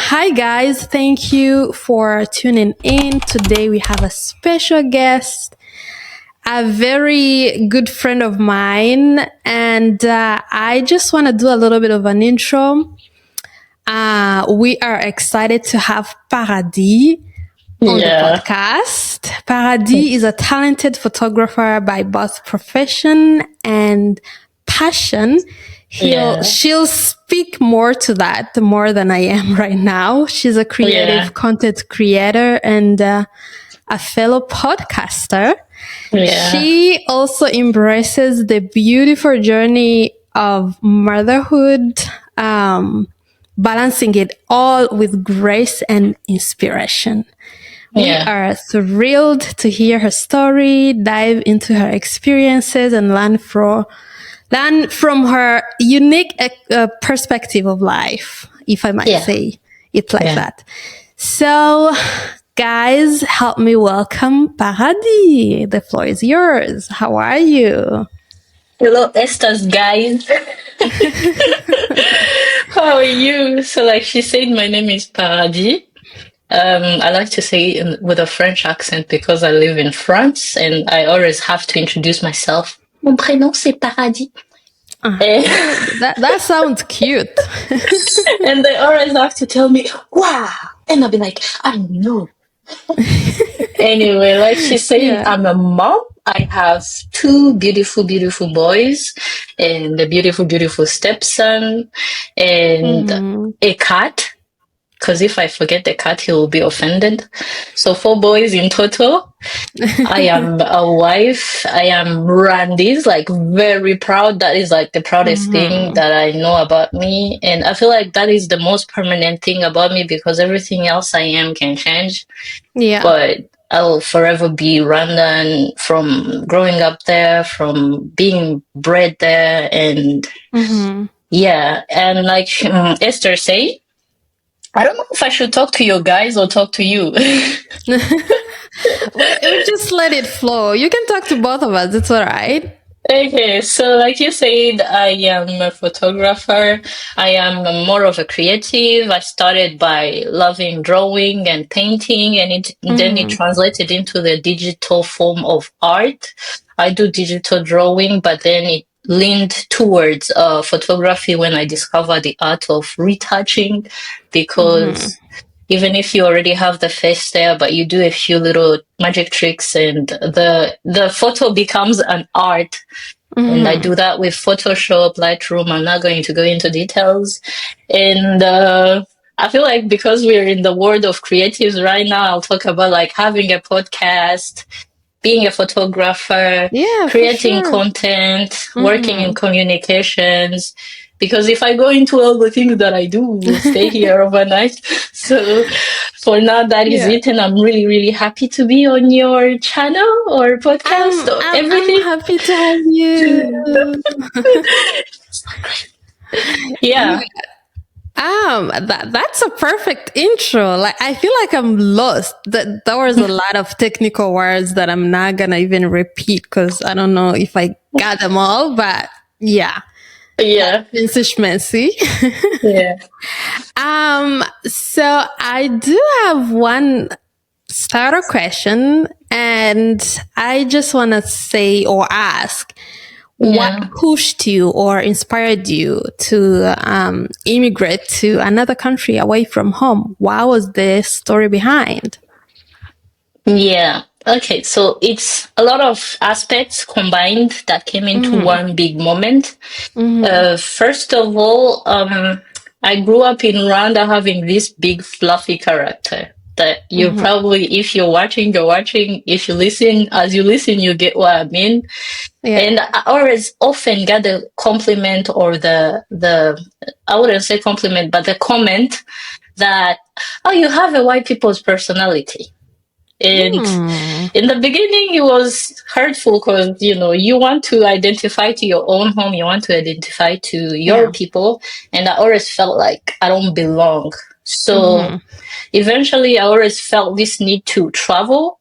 Hi, guys. Thank you for tuning in. Today we have a special guest, a very good friend of mine, and I just want to do a little bit of an intro. We are excited to have Paradie on the Yeah, podcast. Paradis is a talented photographer by both profession and passion. yeah, She'll speak more to that more than I am right now. She's a yeah, creative content creator and a fellow podcaster. yeah, She also embraces the beautiful journey of motherhood, balancing it all with grace and inspiration. We yeah, are thrilled to hear her story, dive into her experiences, and learn from her unique perspective of life, if I might yeah, say it like yeah. that. So, guys, help me welcome Paradis. The floor is yours. How are you? Hello, Esther's guys. How are you? So, like she said, my name is Paradis. I like to say it with a French accent because I live in France and I always have to introduce myself. Mon prénom c'est Paradis. And, That sounds cute. and they always have to tell me, wow. And I'll be like, I know. Anyway, like she said, Yeah. I'm a mom. I have two beautiful, beautiful boys and a beautiful, beautiful stepson and Mhm. a cat. Because if I forget the cat, he will be offended. So four boys in total. I am a wife. I am Randy's, like very proud. That is like the proudest thing Mhm. that I know about me. And I feel like that is the most permanent thing about me because everything else I am can change, Yeah. but I'll forever be Rwandan from growing up there, from being bred there, and Mhm. yeah, and like Esther say, I don't know if I should talk to you guys or talk to you. We just let it flow. You can talk to both of us. It's all right. Okay, so like you said, I am a photographer. I am more of a creative. I started by loving drawing and painting, and then it Mhm. translated into the digital form of art. I do digital drawing, but then it leaned towards photography when I discovered the art of retouching, Mhm. because even if you already have the face there, but you do a few little magic tricks and the photo becomes an art. And I Mhm. do that with Photoshop, Lightroom. I'm not going to go into details. And I feel like because we're in the world of creatives right now, I'll talk about like having a podcast, being a photographer, Yeah, for creating sure. content, working in Mhm. communications. Because if I go into all the things that I do, we'll stay here overnight. So for now, that is Yeah. it. And I'm really, really happy to be on your channel or podcast or I'm everything. happy to have you. Yeah. That's a perfect intro. Like I feel like I'm lost. That there was a lot of technical words that I'm not gonna even repeat because I don't know if I got them all. But yeah, Yeah. fancy schmancy. Yeah. So I do have one starter question, and I just want to say or ask what Yeah. pushed you or inspired you to immigrate to another country away from home? What was the story behind? Yeah. Okay. So it's a lot of aspects combined that came into Mm-hmm. one big moment. Mm-hmm. First of all, I grew up in Rwanda having this big fluffy character that you Mm-hmm. probably, if you're watching, you're watching. If you listen, as you listen, you get what I mean. Yeah. And I always often get the compliment or the I wouldn't say compliment, but the comment that, oh, you have a white people's personality. And Mm. in the beginning, it was hurtful because, you want to identify to your own home, you want to identify to your Yeah. people. And I always felt like I don't belong. So Mm-hmm. eventually, I always felt this need to travel.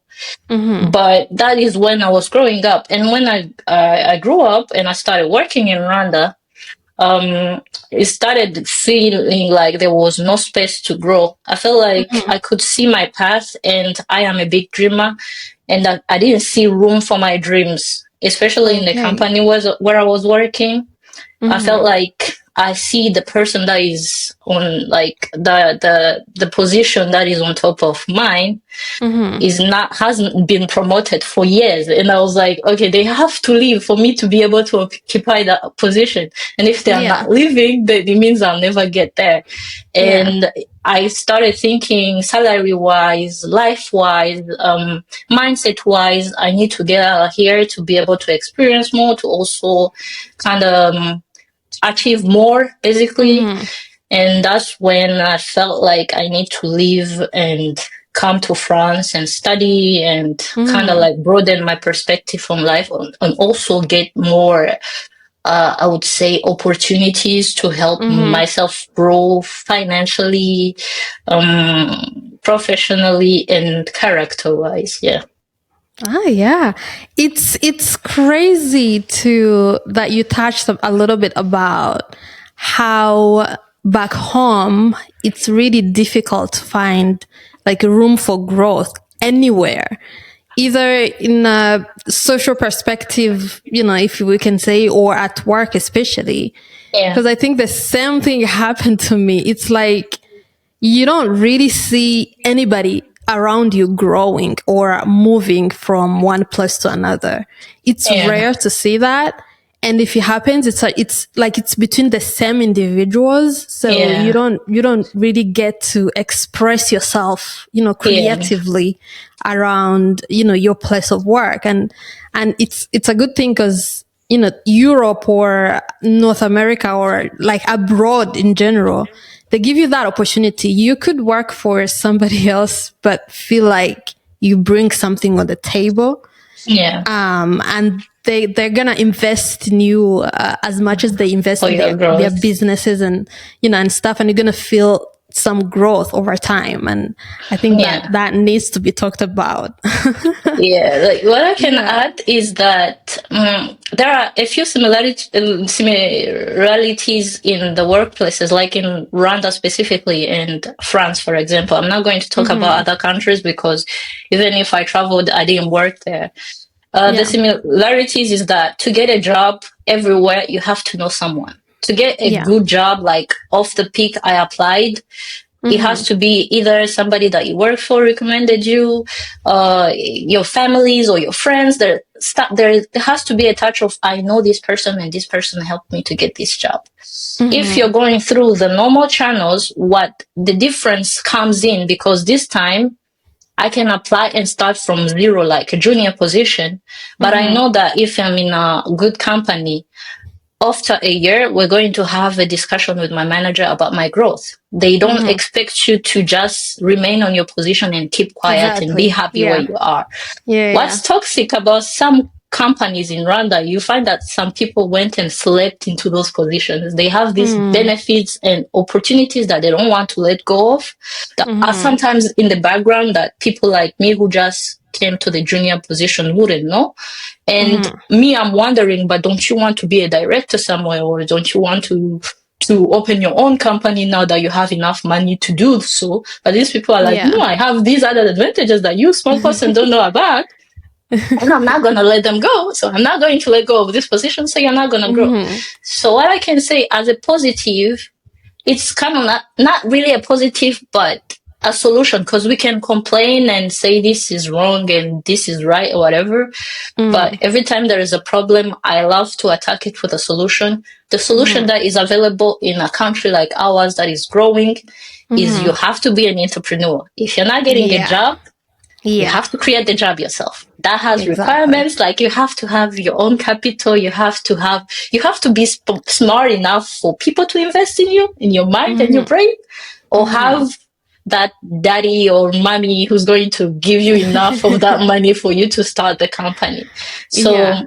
Mm-hmm. But that is when I was growing up. And when I grew up and I started working in Rwanda, it started feeling like there was no space to grow. I felt like I could see my path, and I am a big dreamer, and that I didn't see room for my dreams, especially in the Okay. company where I was working. I felt Mm-hmm. like I see the person that is on like the position that is on top of mine Mm-hmm. is not hasn't been promoted for years, and I was like, okay, they have to leave for me to be able to occupy that position, and if they are Yeah. not leaving, then it means I'll never get there. Yeah. And I started thinking salary wise, life wise, mindset wise, I need to get out of here to be able to experience more, to also kind of achieve more basically. Mm-hmm. And that's when I felt like I need to leave and come to France and study and kind of Mm-hmm. like broaden my perspective from life, and also get more, I would say, opportunities to help Mm-hmm. myself grow financially, professionally, and character wise. Yeah. Ah, yeah. It's crazy to that you touched a little bit about how back home it's really difficult to find like room for growth anywhere, either in a social perspective, if we can say, or at work especially. Yeah. Because I think the same thing happened to me. It's like you don't really see anybody around you growing or moving from one place to another. It's Yeah. rare to see that. And if it happens, it's between the same individuals. So Yeah. you don't really get to express yourself, Yeah. creatively around, your place of work. And it's a good thing because, Europe or North America or like abroad in general, they give you that opportunity. You could work for somebody else, but feel like you bring something on the table. Yeah. And they're gonna invest in you as much as they invest For in your their growth. businesses and and stuff, and you're gonna feel some growth over time. And I think that Yeah. that needs to be talked about. Yeah, like what I can Yeah. add is that there are a few similarities in the workplaces, like in Rwanda specifically and France, for example. I'm not going to talk about Mm-hmm. other countries because even if I traveled, I didn't work there. The Yeah. similarities is that to get a job everywhere, you have to know someone. To get a Yeah. good job, like off the peak, I applied, it has Mm-hmm. to be either somebody that you work for recommended you, your families or your friends. There has to be a touch of I know this person and this person helped me to get this job. If you're Mm-hmm. going through the normal channels, what the difference comes in, because this time I can apply and start from zero, like a junior position. But I Mm-hmm. know that if I'm in a good company, after a year, we're going to have a discussion with my manager about my growth. They don't Mm-hmm. expect you to just remain on your position and keep quiet and be Exactly. happy where Yeah. you are. Yeah. What's Yeah. toxic about some companies in Rwanda, you find that some people went and slept into those positions. They have these Mm. benefits and opportunities that they don't want to let go of, that are Mm-hmm. sometimes in the background that people like me who just came to the junior position wouldn't know. And Mm-hmm. me, I'm wondering, but don't you want to be a director somewhere, or don't you want to open your own company now that you have enough money to do so? But these people are like, no, Yeah. I have these other advantages that you small person don't know about, and I'm not gonna let them go. So I'm not going to let go of this position. So you're not gonna grow. Mm-hmm. So what I can say as a positive, it's kind of not really a positive, but a solution, because we can complain and say this is wrong and this is right or whatever. But Mm. every time there is a problem, I love to attack it with a solution. The solution Mm-hmm. that is available in a country like ours that is growing is you Mm-hmm. have to be an entrepreneur. If you're not getting a Yeah. job, you Yeah. have to create the job yourself. That has Exactly. requirements, like you have to have your own capital, you have to be smart enough for people to invest in you, in your mind and your Mm-hmm. brain, or Mm-hmm. have that daddy or mommy who's going to give you enough of that money for you to start the company. So Yeah.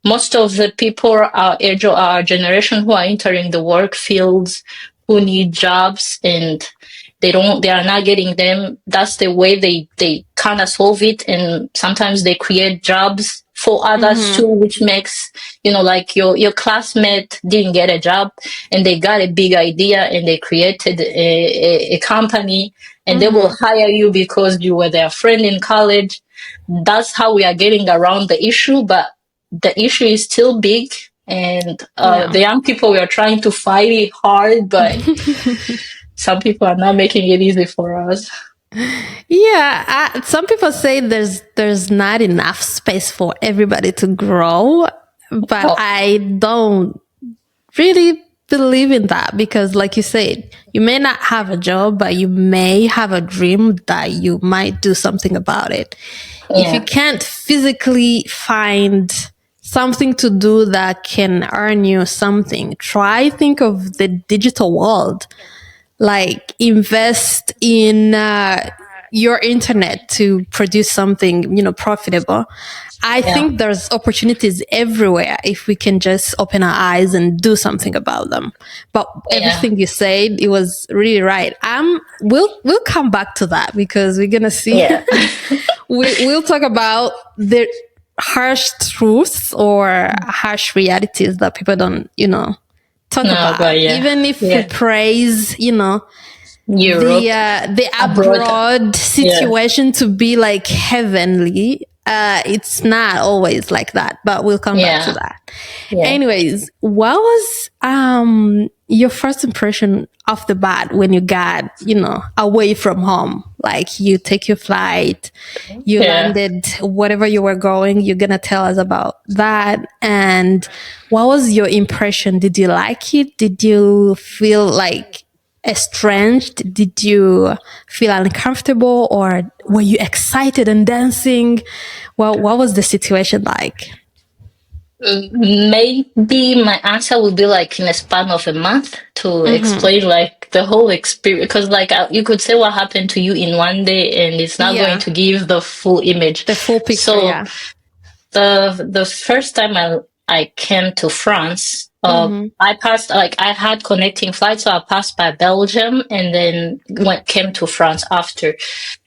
most of the people our age or our generation who are entering the work fields, who need jobs, and they are not getting them, that's the way they kind of solve it. And sometimes they create jobs for others too, which makes, like your classmate didn't get a job and they got a big idea and they created a company and they will hire you because you were their friend in college. That's how we are getting around the issue, but the issue is still big. And the young people, we are trying to fight it hard, but some people are not making it easy for us. Yeah, some people say there's not enough space for everybody to grow, but I don't really believe in that because, like you said, you may not have a job, but you may have a dream that you might do something about it. Yeah. If you can't physically find something to do that can earn you something, think of the digital world. Like invest in your internet to produce something, profitable. I think there's opportunities everywhere if we can just open our eyes and do something about them. But everything you said, it was really right. We'll come back to that because we're gonna see. Yeah. We'll talk about the harsh truths or harsh realities that people don't, talk about. Even if we praise, Europe, the abroad situation to be like heavenly, it's not always like that, but we'll come back to that. Anyways, what was your first impression off the bat when you got, away from home? Like you take your flight, you landed whatever you were going, you're gonna tell us about that. And what was your impression? Did you like it? Did you feel like estranged? Did you feel uncomfortable, or were you excited and dancing? Well, what was the situation like? Maybe my answer would be like in a span of a month to explain like the whole experience, because like you could say what happened to you in one day and it's not going to give the full image, the full picture. So the first time I came to France, I passed, like I had connecting flights, so I passed by Belgium and then came to France after.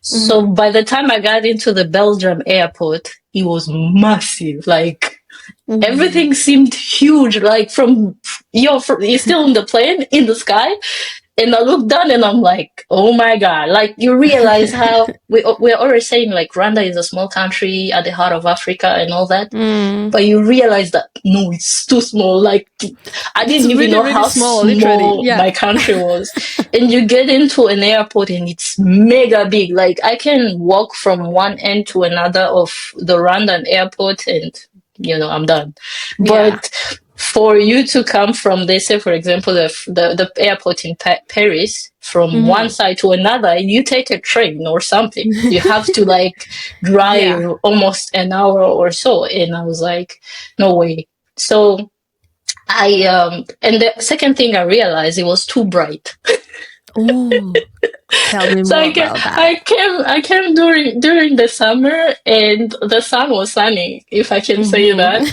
So by the time I got into the Belgium airport, it was massive. Like everything seemed huge. Like you're still in the plane in the sky. And I look down and I'm like, oh my God. Like you realize how we're always saying like Rwanda is a small country at the heart of Africa and all that. But you realize that no, it's too small. Like I didn't even know how small my country was. And you get into an airport and it's mega big. Like I can walk from one end to another of the Rwandan airport and, I'm done. But for you to come from, they say, for example, the airport in Paris, from one side to another, you take a train or something. You have to like drive almost an hour or so. And I was like, no way. So and the second thing I realized, it was too bright. Ooh. Tell me more about that. I came during the summer and the sun was sunny, if I can say that.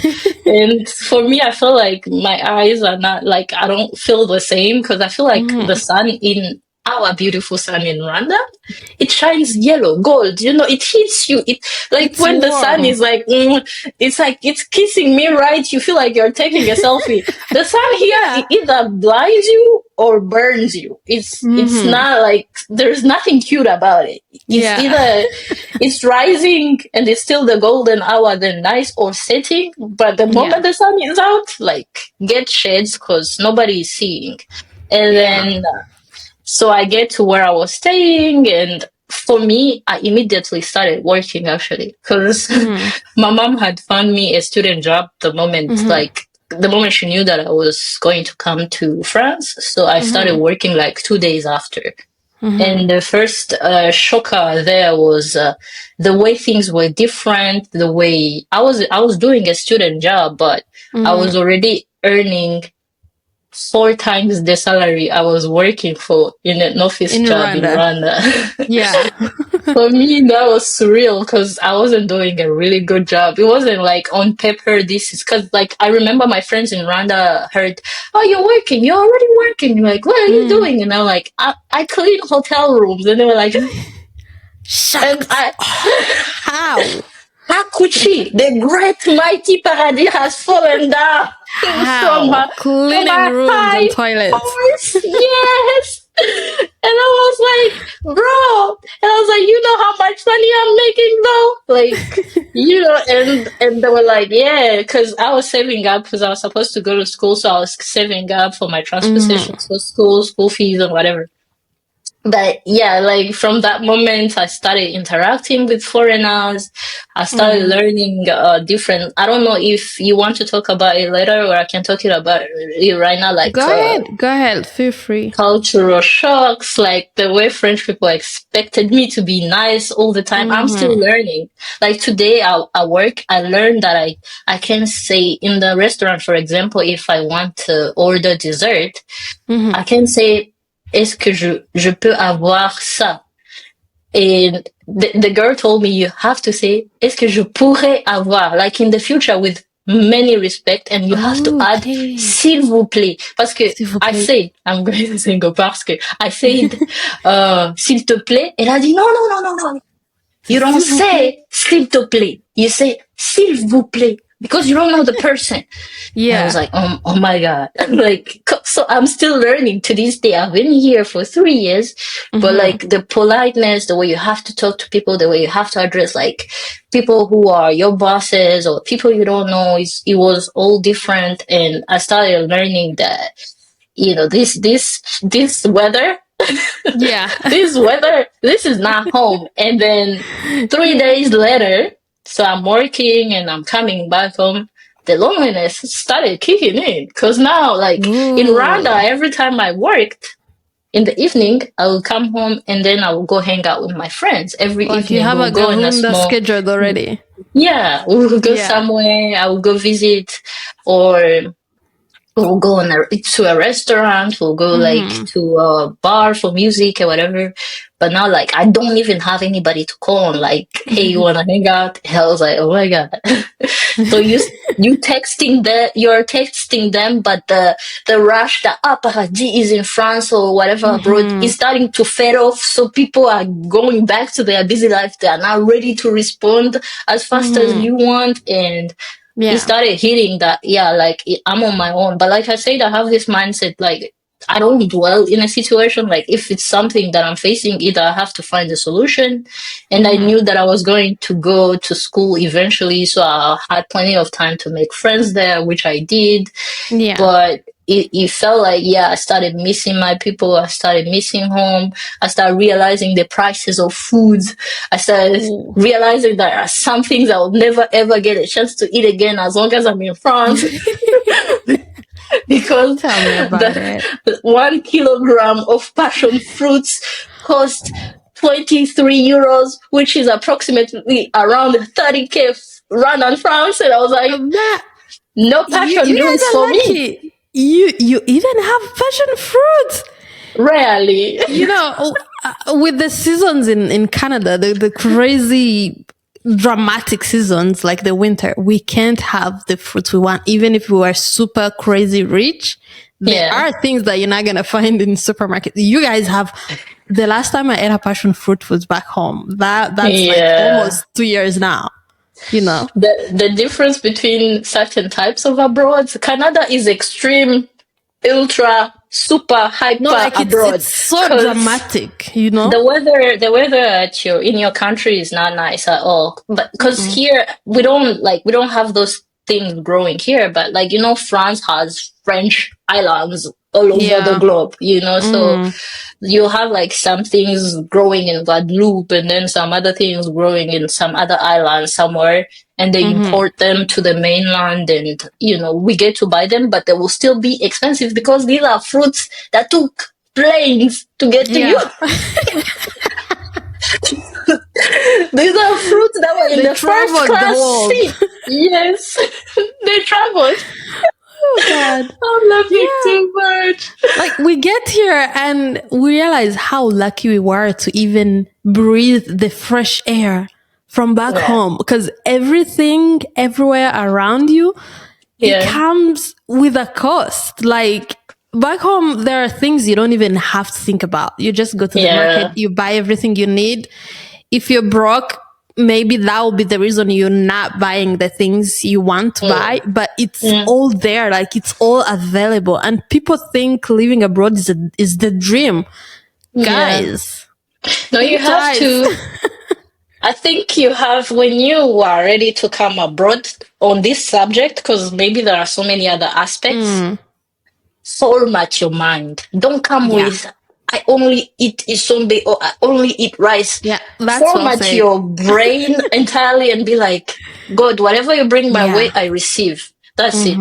And for me, I feel like my eyes are not like, I don't feel the same because I feel like the sun in our beautiful sun in Rwanda, it shines yellow, gold, it hits you. It's when warm. The sun is like, it's like, it's kissing me, right? You feel like you're taking a selfie. The sun here either blinds you or burns you. It's not like, there's nothing cute about it. It's either it's rising and it's still the golden hour, then nice, or setting. But the moment the sun is out, like get shades because nobody is seeing. And then, so I get to where I was staying, and for me, I immediately started working actually because my mom had found me a student job the moment she knew that I was going to come to France. So I started working like 2 days after. And the first shocker there was the way things were different. The way I was doing a student job, but I was already earning 4 times the salary I was working for in an office job in Rwanda. For me, that was surreal because I wasn't doing a really good job. It wasn't like on paper, this is because like I remember my friends in Rwanda heard, oh, you're already working. Like, what are you doing? And I'm like, I clean hotel rooms. And they were like, shucks. How? Hakuchi, the great mighty Paradis has fallen down How? from Cleaning a rooms and high toilets. horse. Yes. And I was like, bro. And I was like, you know how much money I'm making though? Like, and they were like, yeah, because I was saving up because I was supposed to go to school. So I was saving up for my Mm-hmm. transportations for school fees and whatever. But yeah, like from that moment, I started interacting with foreigners. I started Mm. learning different. I don't know if you want to talk about it later, or I can talk about it right now. Like Go ahead. Go ahead. Feel free. cultural shocks, like the way French people expected me to be nice all the time. I'm still Mm-hmm. learning. Like today, I work. I learned that I can say in the restaurant, for example, if I want to order dessert, Mm-hmm. I can say, est-ce que je peux avoir ça? And the girl told me you have to say, est-ce que je pourrais avoir? Like in the future with many respect, and you have to add, Okay. s'il vous plaît. Parce que S'il vous I plaît. said, I'm going to say go parce que I said, s'il te plaît. Elle a dit, non, non, non, non, non. You don't S'il vous plaît. say, s'il te plaît. You say, s'il vous plaît. Because you don't know the person. And I was Yeah. like, oh my God. Like, so I'm still learning to this day. I've been here for 3 years, but Mm-hmm. like the politeness, the way you have to talk to people, the way you have to address like people who are your bosses or people you don't know, it was all different. And I started learning that, this weather, Yeah. this is not home. And then three Yeah. days later, so I'm working and I'm coming back home. The loneliness started kicking in because now, like in Rwanda, Ooh. every time I worked in the evening, I will come home and then I will go hang out with my friends. Every Like you evening, have we'll a go in a garunda small, scheduled already. yeah, we'll go Yeah. somewhere. I will go visit, or we'll go to a restaurant, we'll go like Mm-hmm. to a bar for music or whatever. But now, like, I don't even have anybody to call on, like, hey, you want to hang out? I was like, oh my God. So you're texting them, but the rush, the Paradis is in France or whatever abroad Mm-hmm. is starting to fade off. So people are going back to their busy life. They are not ready to respond as fast as Mm-hmm. you want. And it Yeah. started hitting that, yeah, like I'm on my own. But like I said, I have this mindset, like I don't dwell in a situation. Like if it's something that I'm facing, either I have to find a solution. And I Mm-hmm. knew that I was going to go to school eventually, so I had plenty of time to make friends there, which I did. Yeah. But it felt like, yeah, I started missing my people. I started missing home. I started realizing the prices of foods. I started Ooh. realizing that there are some things I will never ever get a chance to eat again as long as I'm in France. Because Tell me about it. the 1 kilogram of passion fruits cost 23 euros, which is approximately around 30K run on France. And I was like, That no passion you guys drinks are for me. lucky. You even have passion fruit. Rarely. You know, with the seasons in Canada, the crazy dramatic seasons like the winter, we can't have the fruits we want, even if we were super crazy rich. There Yeah. are things that you're not gonna find in supermarket. You guys have. The last time I ate a passion fruit was back home. That's like Yeah. almost 2 years now. You know. The difference between certain types of abroads, Canada is extreme, ultra, super, No, hyper like it's abroad. so Because dramatic, you know? the weather in your country is not nice at all. But because Mm-mm. here we don't have those things growing here. But like France has French islands all over the Yeah. globe. So Mm. you have like some things growing in Guadeloupe and then some other things growing in some other island somewhere. And they Mm-hmm. import them to the mainland, and we get to buy them, but they will still be expensive because these are fruits that took planes to get to you. Yeah. These are fruits that were in They the first traveled the class world. seat. Yes, they traveled. Oh God. I'm laughing Yeah. too much. Like we get here and we realize how lucky we were to even breathe the fresh air from back Yeah, home, because everything everywhere around you, it yeah, comes with a cost. Like back home, there are things you don't even have to think about. You just go to the market, yeah, you buy everything you need. If you're broke, maybe that will be the reason you're not buying the things you want to buy, but it's all there, like it's all available. And people think living abroad is the dream. Yeah. Guys, No, you think have twice. to. I think you have, when you are ready to come abroad on this subject, because maybe there are so many other aspects, format your mind. Don't come Yeah. with, I only eat isombe or I only eat rice. Yeah, that's well Format said. your brain entirely and be like, God, whatever you bring my way, Yeah. I receive. That's it.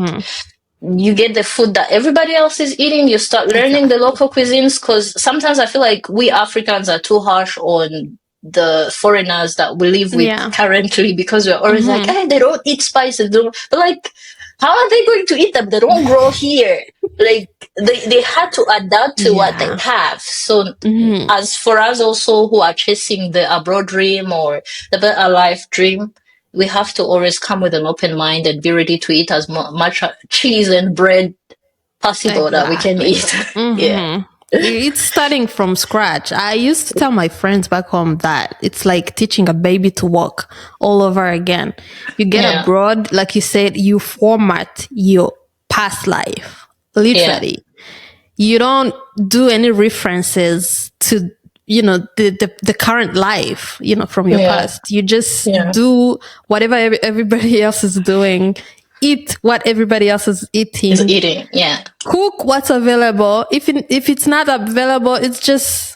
You get the food that everybody else is eating. You start learning the Exactly. local cuisines, because sometimes I feel like we Africans are too harsh on the foreigners that we live with Yeah. currently, because we're always like, hey, they don't eat spices. They don't. But like, how are they going to eat them? They don't grow here. Like, they had to adapt to what they Yeah. have. So as for us also who are chasing the abroad dream or the better life dream, we have to always come with an open mind and be ready to eat as much cheese and bread possible that we can Exactly. eat. Yeah. It's starting from scratch. I used to tell my friends back home that it's like teaching a baby to walk all over again. You get Yeah. abroad, like you said, you format your past life, Yeah. literally. You don't do any references to, the current life, from your Yeah. past. You just Yeah. do whatever everybody else is doing, eat what everybody else is Is eating, eating. Yeah. cook what's available. If it's not available, it's just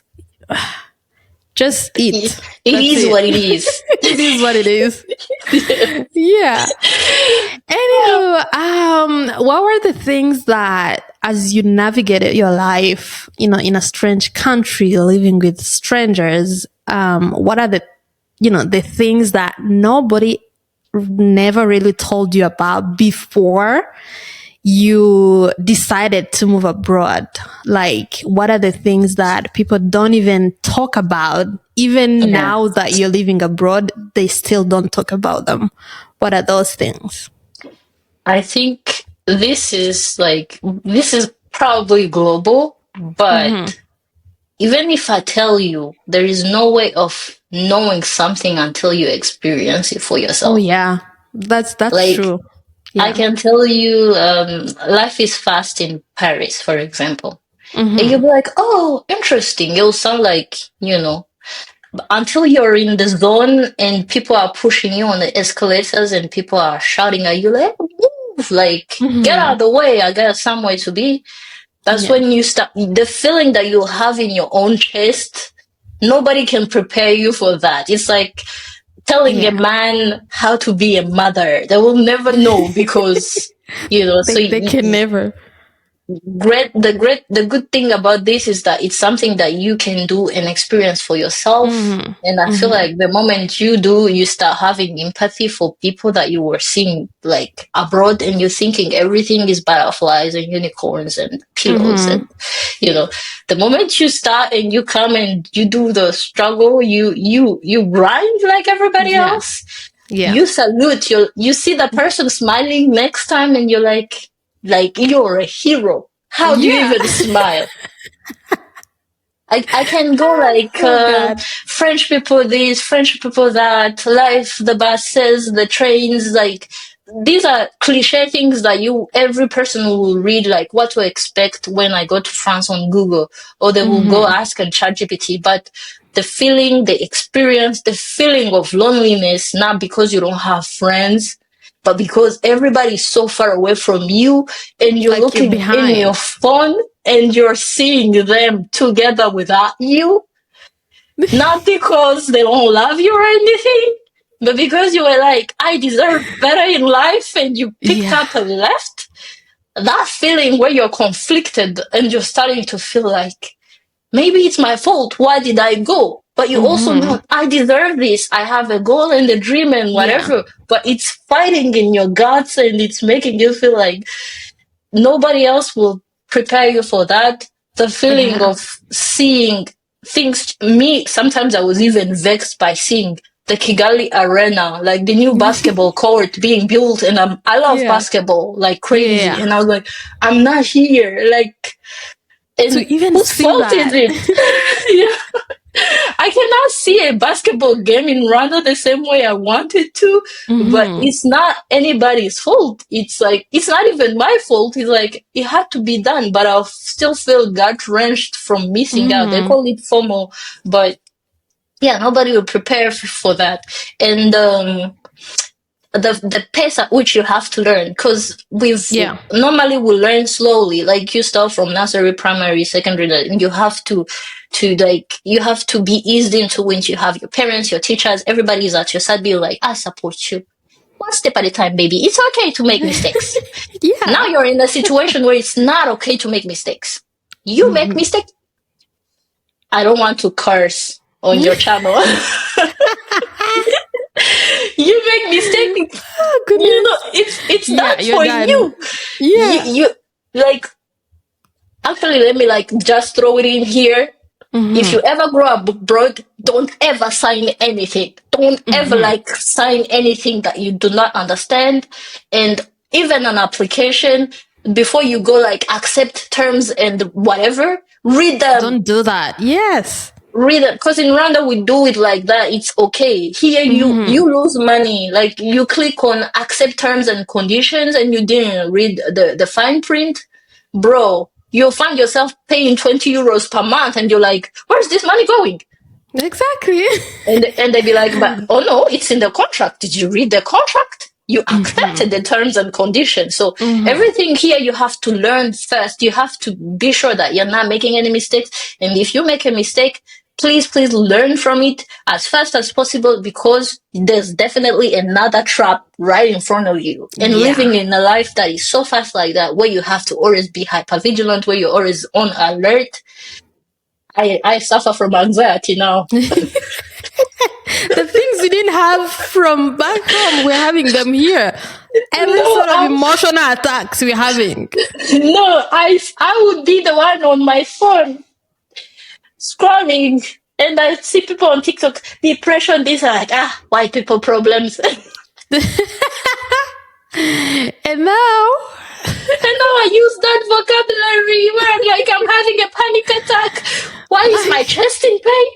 eat. It That's is it. what it is. It is what it is. Yeah. Yeah. Anywho, what were the things that, as you navigated your life, in a strange country, living with strangers, what are the things that nobody never really told you about before you decided to move abroad? Like, what are the things that people don't even talk about? Even Yeah. now that you're living abroad, they still don't talk about them. What are those things? I think this is probably global, but even if I tell you, there is no way of knowing something until you experience it for Oh yourself. yeah, that's Like, true. I Yeah. can tell you, life is fast in Paris, for example. And you'll be like, oh, interesting. It'll sound like, until you're in the zone and people are pushing you on the escalators and people are shouting at you, like, move, like, get out of the way. I got somewhere to be. That's Yeah. when you start, the feeling that you'll have in your own chest, nobody can prepare you for that. It's like telling a Yeah. man how to be a mother. They will never know because, so They can never. the good thing about this is that it's something that you can do and experience for yourself. And I feel like the moment you do, you start having empathy for people that you were seeing like abroad, and you're thinking everything is butterflies and unicorns and pillows. And the moment you start and you come and you do the struggle, you grind like everybody Yeah. else. Yeah. You salute, you see the person smiling next time, and you're like you're a hero. How do you Yeah. even smile? I can go like Oh God. French people this, French people that, life, the buses, the trains, like these are cliche things that every person will read, like what to expect when I go to France on Google, or they will go ask on ChatGPT. But the feeling, the experience, the feeling of loneliness, not because you don't have friends, but because everybody's so far away from you, and you're Like you're looking in your behind. phone and you're seeing them together without you, not because they don't love you or anything, but because you were like, I deserve better in life, and you picked Yeah. up and left. That feeling where you're conflicted and you're starting to feel like, maybe it's my fault. Why did I go? But you also know, I deserve this. I have a goal and a dream and Yeah. whatever. But it's fighting in your guts, and it's making you feel like nobody else will prepare you for that. The feeling Yeah. of seeing things, me, sometimes I was even vexed by seeing the Kigali Arena, like the new basketball court being built. And I love Yeah. basketball like crazy. Yeah. And I was like, I'm not here. Like, To and even whose see fault is that. it? Yeah. I cannot see a basketball game in Rwanda the same way I wanted to, but it's not anybody's fault. It's like, it's not even my fault. It's like, it had to be done, but I'll still feel gut-wrenched from missing out. They call it FOMO, but yeah, nobody will prepare for that. And the pace at which you have to learn, because normally we learn slowly, like you start from nursery, primary, secondary, and you have to you have to be eased into when you have your parents, your teachers, everybody is at your side, be like, I support you. One step at a time, baby. It's okay to make mistakes. Now you're in a situation where it's not okay to make mistakes. You make mistakes. I don't want to curse on your channel. You make mistakes. Oh, you know, it's not for you. Yeah. You like, actually, let me like just throw it in here. If you ever grow up abroad, don't ever sign anything. Don't ever like sign anything that you do not understand. And even an application, before you go like accept terms and whatever, read them. Don't do that. Yes. Read it, because in Rwanda we do it like that. It's okay. Here you lose money. Like, you click on accept terms and conditions and you didn't read the fine print, bro. You'll find yourself paying 20 euros per month, and you're like, where's this money going? Exactly. And they'd be like, but oh no, it's in the contract. Did you read the contract? You accepted the terms and conditions. So everything here you have to learn first. You have to be sure that you're not making any mistakes. And if you make a mistake, please learn from it as fast as possible, because there's definitely another trap right in front of you. And living in a life that is so fast like that, where you have to always be hypervigilant, where you're always on alert, I suffer from anxiety now. The things we didn't have from back home, we're having them here. Every sort of emotional attacks we're having. No, I would be the one on my phone scrolling, and I see people on TikTok, depression, this, are like, white people problems. And now I use that vocabulary where I'm like, I'm having a panic attack. Why is my chest in pain?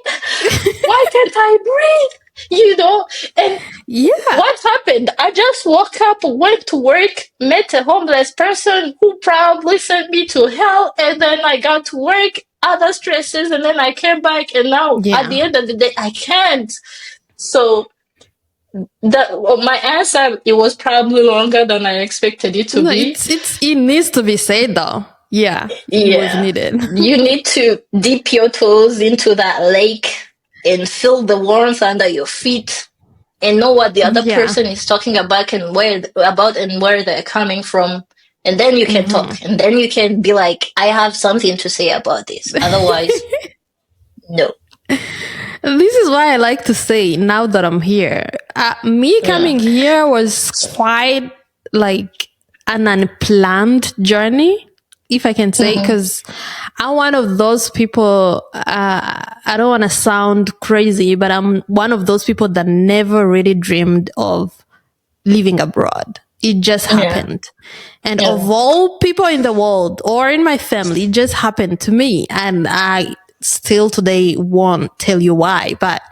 Why can't I breathe? You know? And what happened? I just woke up, went to work, met a homeless person who probably sent me to hell, and then I got to work, other stresses, and then I came back, and now at the end of the day, I can't. So my answer, it was probably longer than I expected it to be. It needs to be said though. It was needed. You need to dip your toes into that lake and feel the warmth under your feet and know what the other person is talking about and where they're coming from. And then you can talk, and then you can be like, I have something to say about this. Otherwise, no. This is why I like to say, now that I'm here, me coming here was quite like an unplanned journey, if I can say, because I'm one of those people, I don't want to sound crazy, but I'm one of those people that never really dreamed of living abroad. It just happened. And of all people in the world or in my family, it just happened to me. And I still today won't tell you why, but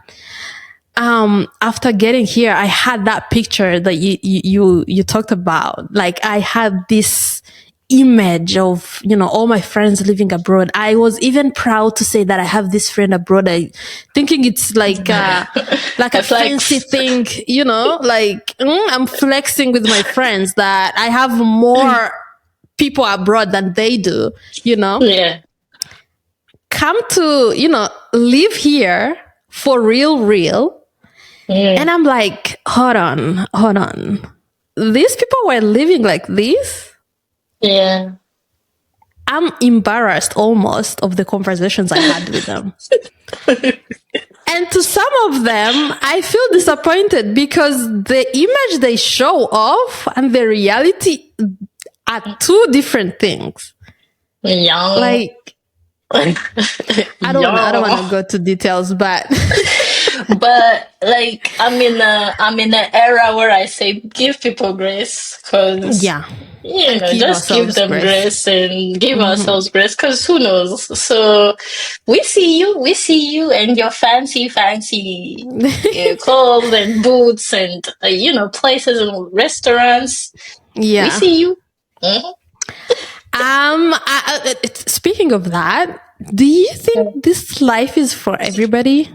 after getting here, I had that picture that you talked about. Like, I had this image of, all my friends living abroad. I was even proud to say that I have this friend abroad. Thinking it's like a fancy thing, like I'm flexing with my friends that I have more people abroad than they do, Yeah. Come to, live here for real. And I'm like, hold on. These people were living like this? Yeah. I'm embarrassed almost of the conversations I had with them. And to some of them, I feel disappointed because the image they show off and the reality are two different things. Yeah. Like, I don't want to go to details, but But like I'm in an era where I say give people grace, because Yeah. And give just give ourselves them grace. grace and give ourselves grace, because who knows? So we see you and your fancy clothes and boots and places and restaurants. We Yeah. see you. Mhm. Speaking of that, do you think this life is for everybody?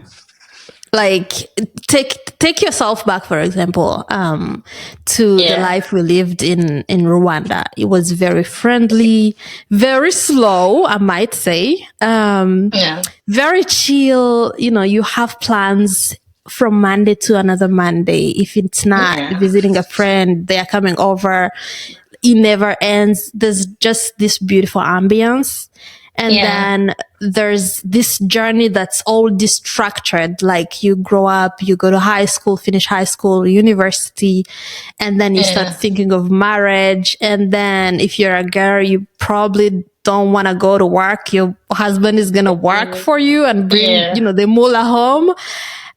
Like, take yourself back, for example, to the Yeah, life we lived in Rwanda. It was very friendly, very slow, I might say, yeah, very chill. You have plans from Monday to another Monday. If it's not yeah, visiting a friend, they are coming over. It never ends. There's just this beautiful ambience. And yeah, then there's this journey that's all destructured. Like, you grow up, you go to high school, finish high school, university, and then you start yeah, thinking of marriage. And then if you're a girl, you probably don't want to go to work. Your husband is going to work for you and bring, yeah, the moolah home.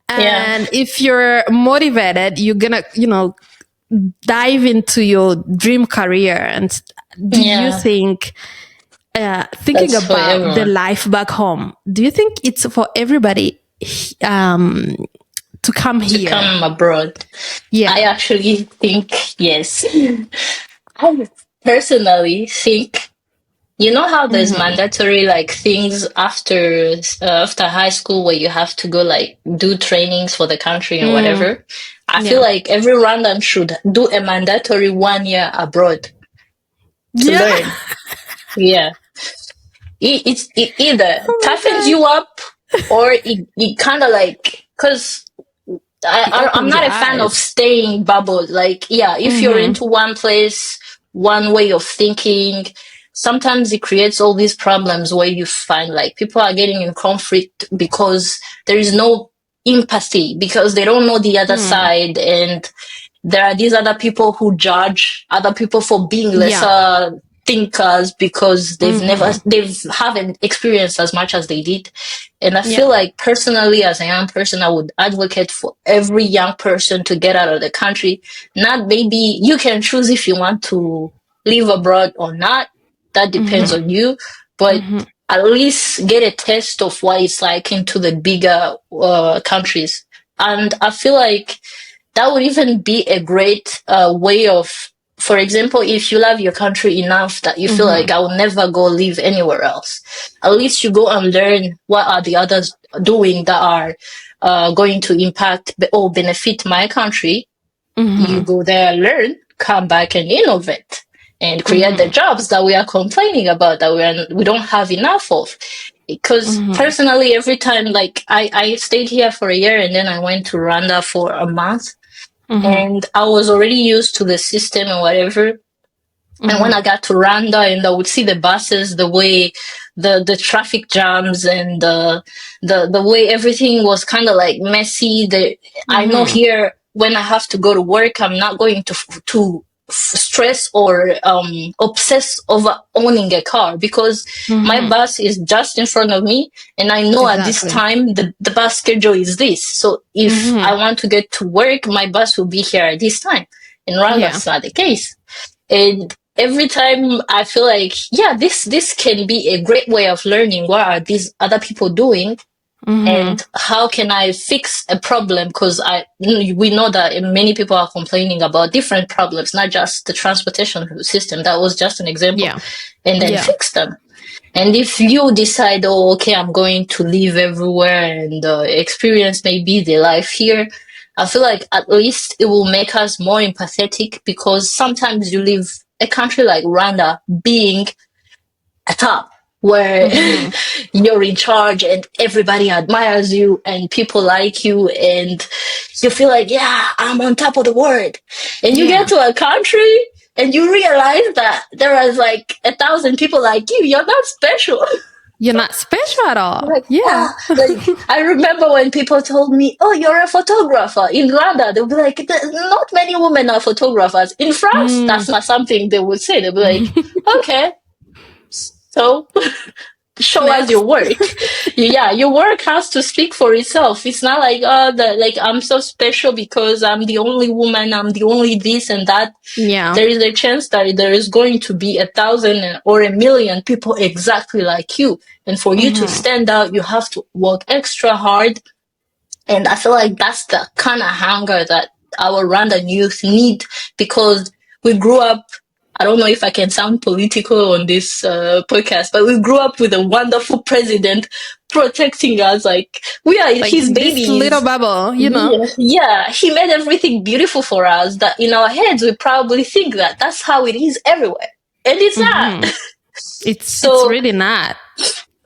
yeah, And if you're motivated, you're going to, dive into your dream career. And do you yeah. think, thinking That's for about the everyone. life back home, do you think it's for everybody um, to come To here? come abroad. I Yeah. actually think yes. I personally think, how there's mandatory like things after high school where you have to go like do trainings for the country and Mm, whatever. I feel yeah. like every Rwandan should do a mandatory 1 year abroad to Yeah. learn. Yeah, it either Oh my toughens God. you up, or it kind of like, because It I'm opens your not a fan of eyes. staying bubbled. Like, yeah, if you're into one place, one way of thinking, sometimes it creates all these problems where you find like people are getting in conflict because there is no empathy, because they don't know the other side, and there are these other people who judge other people for being Yeah. lesser thinkers because they haven't experienced as much as they did. And I Yeah. feel like personally, as a young person, I would advocate for every young person to get out of the country. Not, maybe you can choose if you want to live abroad or not, that depends on you, but at least get a taste of what it's like into the bigger countries. And I feel like that would even be a great way of, for example, if you love your country enough that you feel like I will never go live anywhere else, at least you go and learn what are the others doing that are going to impact or benefit my country. You go there, learn, come back and innovate and create the jobs that we are complaining about, that we don't have enough of. Because personally, every time, like, I stayed here for a year and then I went to Rwanda for a month, and I was already used to the system and whatever. And when I got to Rwanda and I would see the buses, the way the traffic jams and the way everything was kind of like messy. I know here when I have to go to work, I'm not going to stress or obsess over owning a car, because my bus is just in front of me, and I know at this Exactly. time the bus schedule is this. So if I want to get to work, my bus will be here at this time. In Rwanda, Yeah. it's not the case. And every time I feel like, yeah, this can be a great way of learning what are these other people doing, and how can I fix a problem, because we know that many people are complaining about different problems, not just the transportation system. That was just an example. Yeah. And then Yeah. fix them. And if you decide, oh, okay, I'm going to live everywhere and experience maybe the life here, I feel like at least it will make us more empathetic, because sometimes you leave a country like Rwanda being a top where you're in charge and everybody admires you and people like you, and you feel like, yeah, I'm on top of the world. And you get Yeah. to a country and you realize that there is like 1,000 people like you. You're not special. You're not special at all. Like, Yeah. like I remember when people told me, "Oh, you're a photographer in Rwanda." They'll be like, "Not many women are photographers in France." That's not something they would say. They'll be like, "Okay, so." show us Next. your work. Yeah, your work has to speak for itself. It's not like, like I'm so special because I'm the only woman, I'm the only this and that. Yeah. There is a chance that there is going to be 1,000 or 1,000,000 people exactly like you. And for you to stand out, you have to work extra hard. And I feel like that's the kind of hunger that our Rwandan youth need, because we grew up. I don't know if I can sound political on this podcast, but we grew up with a wonderful president protecting us. Like, we are Like his this little babies. bubble, Yeah, yeah, he made everything beautiful for us, that in our heads we probably think that that's how it is everywhere. And it's not. It's So really not.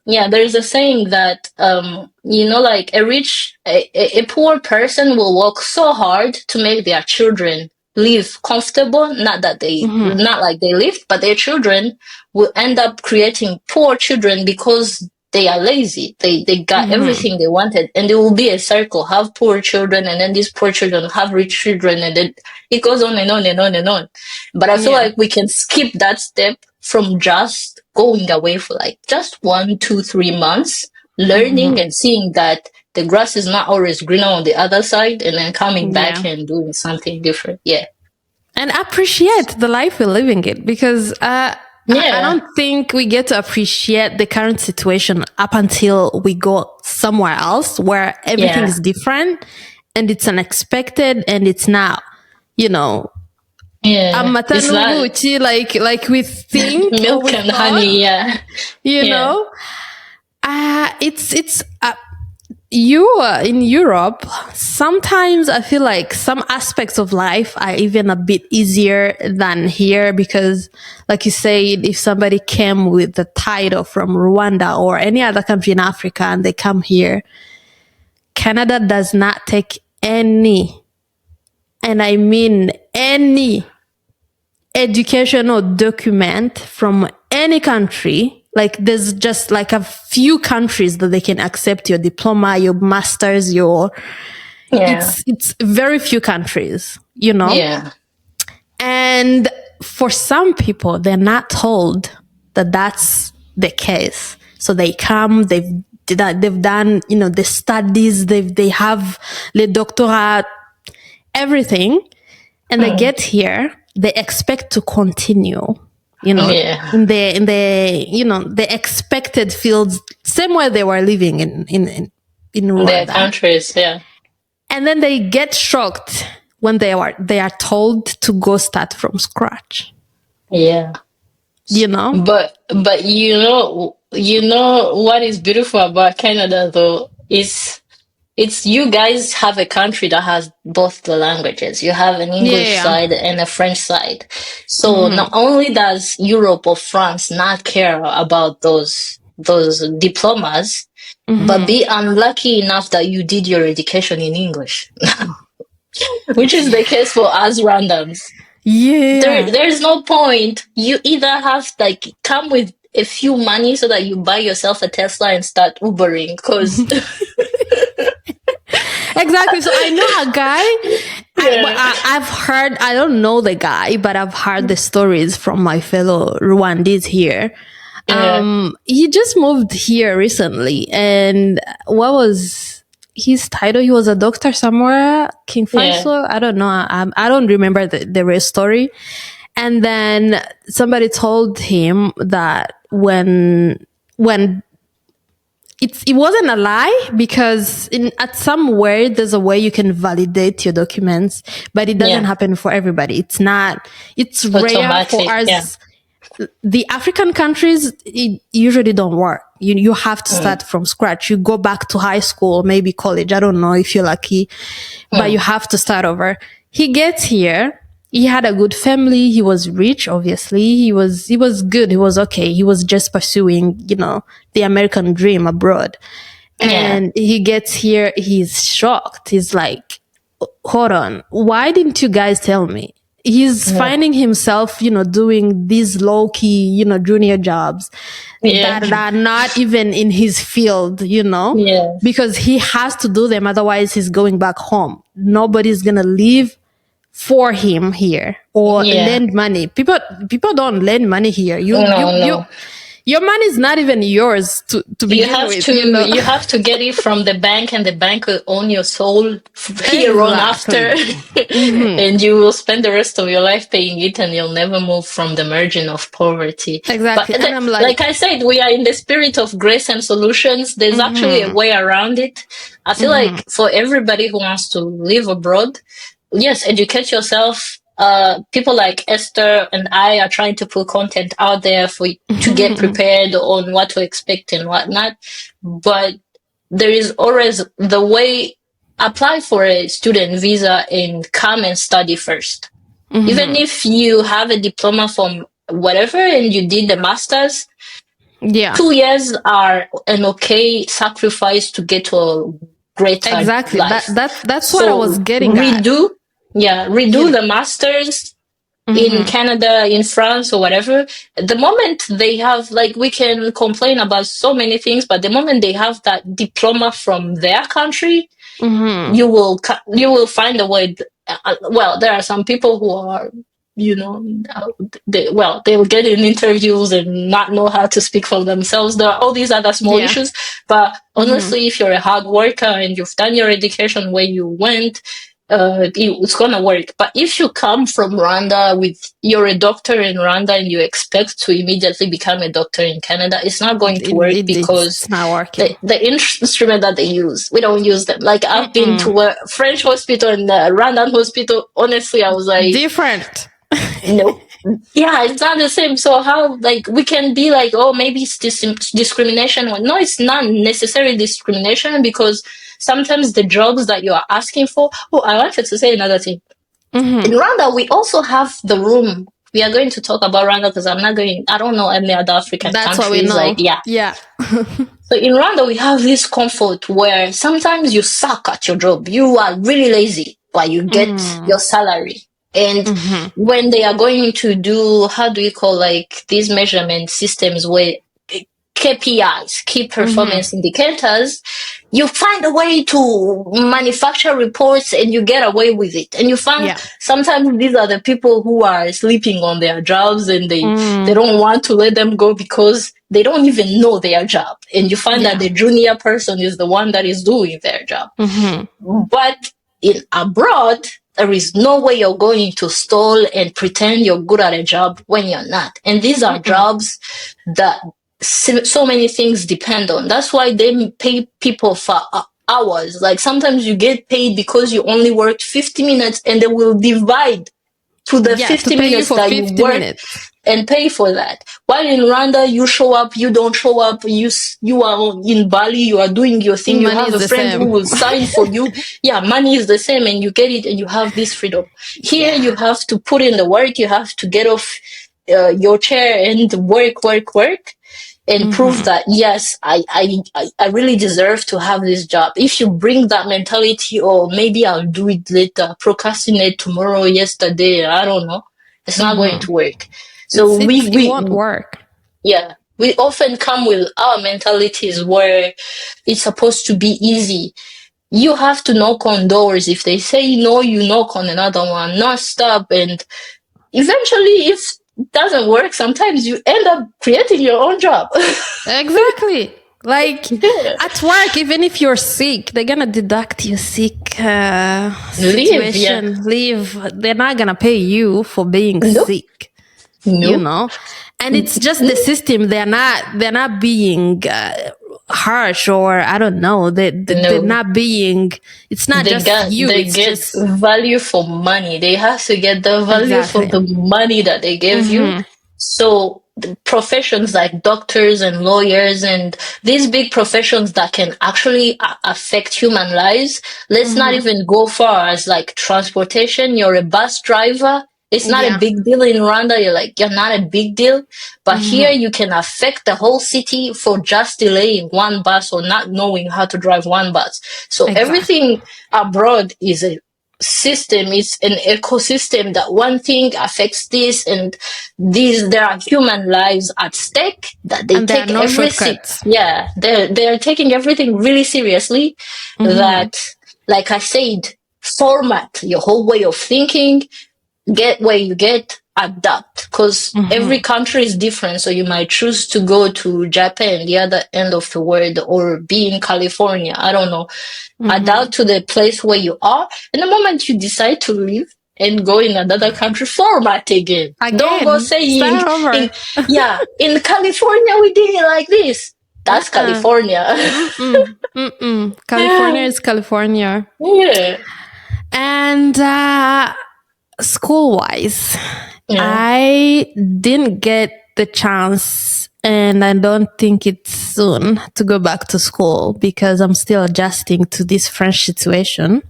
yeah, there's a saying that like a poor person will work so hard to make their children live comfortable. Not like they live, but their children will end up creating poor children because they are lazy. They got everything they wanted, and there will be a circle: have poor children, and then these poor children have rich children, and then it goes on and on and on and on. But I feel Yeah. like we can skip that step from just going away for like just 1, 2, 3 months, learning and seeing that the grass is not always greener on the other side, and then coming back Yeah. and doing something different. Yeah. And appreciate the life we're living it, because I don't think we get to appreciate the current situation up until we go somewhere else where everything is different and it's unexpected and it's not, Yeah. It's not like we think or milk we and thought, honey. Yeah. you Yeah. know. It's you in Europe, sometimes I feel like some aspects of life are even a bit easier than here, because like you said, if somebody came with the title from Rwanda or any other country in Africa and they come here, Canada does not take any, and I mean any, educational document from any country. Like there's just like a few countries that they can accept your diploma, your master's, it's very few countries, Yeah. And for some people, they're not told that that's the case. So they come, they've done, the studies, they have the doctorate, everything. And they get here, they expect to continue, in the expected fields, same way they were living in Rwanda. Their countries, yeah. And then they get shocked when they are told to go start from scratch. Yeah. But what is beautiful about Canada though is it's you guys have a country that has both the languages. You have an English side and a French side. So not only does Europe or France not care about those diplomas, but be unlucky enough that you did your education in English, which is the case for us randoms. Yeah. There's no point. You either have like come with a few money so that you buy yourself a Tesla and start Ubering, because exactly. So I know a guy. I've heard. I don't know the guy, but I've heard the stories from my fellow Rwandese here. He just moved here recently, and what was his title? He was a doctor somewhere, King Faisal. I don't know. I don't remember the real story. And then somebody told him that when it wasn't a lie, because at somewhere there's a way you can validate your documents, but it doesn't happen for everybody. It's rare for us. Yeah. The African countries, it usually don't work. You have to start from scratch. You go back to high school, maybe college. I don't know if you're lucky, but you have to start over. He gets here. He had a good family. He was rich, obviously. He was good. He was okay. He was just pursuing, the American dream abroad. And he gets here. He's shocked. He's like, hold on. Why didn't you guys tell me? He's finding himself, doing these low key, junior jobs that are not even in his field, because he has to do them. Otherwise he's going back home. Nobody's going to leave for him here or lend money. People don't lend money here. You Your money is not even yours to You begin have with, to you know. you have to get it from the bank, and the bank will own your soul here on after, Exactly. Hmm. and you will spend the rest of your life paying it, and you'll never move from the margin of poverty. But Exactly. And I'm like I like, said, we are in the spirit of grace and solutions. There's actually a hmm, way around it. I feel hmm, like for everybody who wants to live abroad, yes, educate yourself. People like Esther and I are trying to put content out there for to get prepared on what to expect and whatnot. But there is always the way, apply for a student visa and come and study first. Even hmm. if you have a diploma from whatever and you did the masters, Yeah, 2 years are an okay sacrifice to get to a greater exactly. life. That's what I was So getting at. You redo know. the masters in Hmm. Canada, in France, or whatever. The moment they have, like, we can complain about so many things, but the moment they have that diploma from their country, Hmm. you will find a way. Well, there are some people who are, you know, they will get in interviews and not know how to speak for themselves. There are all these other small Yeah. issues, but Hmm. honestly, if you're a hard worker and you've done your education where you went, it's gonna work. But if you come from Rwanda with, you're a doctor in Rwanda and you expect to immediately become a doctor in Canada, it's not going to work because It's not the working. instrument that they use, we don't use them. Like, I've been Mm-mm. to a French hospital and a Rwandan hospital. Honestly, I was like, Different. no. Yeah, it's not the same. So how, like, we can be like, oh, maybe it's discrimination. No, it's not necessarily discrimination, because sometimes the jobs that you are asking for. Oh, I wanted to say another thing. In Hmm. Rwanda, we also have the room. We are going to talk about Rwanda because I don't know any other African That's what we countries. Like, know. yeah. Yeah. So in Rwanda, we have this comfort where sometimes you suck at your job. You are really lazy, but you get Mm. your salary. And Hmm. when they are going to do, how do you call, like, these measurement systems where KPIs, key Hmm. performance indicators, you find a way to manufacture reports and you get away with it. And you find Yeah. sometimes these are the people who are sleeping on their jobs, and they Mm. don't want to let them go because they don't even know their job. And you find that Yeah. the junior person is the one that is doing their job. Hmm. But in abroad, there is no way you're going to stall and pretend you're good at a job when you're not. And these are Mm-mm. jobs that so many things depend on. That's why they pay people for hours. Like, sometimes you get paid because you only worked 50 minutes, and they will divide to the Yeah. To 50 pay you minutes for that you 50 work minutes. and pay for that. While in Rwanda, you show up, you don't show up, you are in Bali, you are doing your thing, you Money have is a the friend who same. will sign for you. Yeah, money is the same, and you get it, and you have this freedom. Here, Yeah. you have to put in the work, you have to get off your chair and work, and prove Hmm. that, yes, I really deserve to have this job. If you bring that mentality, or maybe I'll do it later, procrastinate tomorrow, yesterday, I don't know, it's not going Hmm. to work. So It won't work. yeah, we often come with our mentalities where it's supposed to be easy. You have to knock on doors. If they say no, you knock on another one, not stop. And eventually, if it doesn't work, sometimes you end up creating your own job. Exactly. Like Yeah. at work, even if you're sick, they're gonna deduct your sick Leave, yeah. situation, leave. They're not gonna pay you for being Nope, sick, you nope. know. And it's just the system. They're not being harsh, or I don't know. They're No. not being. It's not just you. They It's get just value for money. They have to get the value for exactly. the money that they gave you. Hmm. So the professions like doctors and lawyers and these big professions that can actually affect human lives. Let's not Hmm. even go far as like transportation. You're a bus driver. It's not a Yeah. big deal in Rwanda. You're not a big deal. But here Hmm. you can affect the whole city for just delaying one bus or not knowing how to drive one bus. So Exactly. everything abroad is a system, it's an ecosystem that one thing affects this and these. There are human lives at stake that they And there are take no everything. shortcuts. Yeah, they're taking everything really seriously. Hmm. That, like I said, format your whole way of thinking, get where you get, adapt, because every country is different. So you might choose to go to Japan, the other end of the world, or be in California. I don't know. Adapt to the place where you are. And the moment you decide to leave and go in another country, format again. Don't go Again, say start over. in California we did it like this. That's California. California is California. Yeah. And school wise, Yeah. I didn't get the chance, and I don't think it's soon to go back to school because I'm still adjusting to this French situation.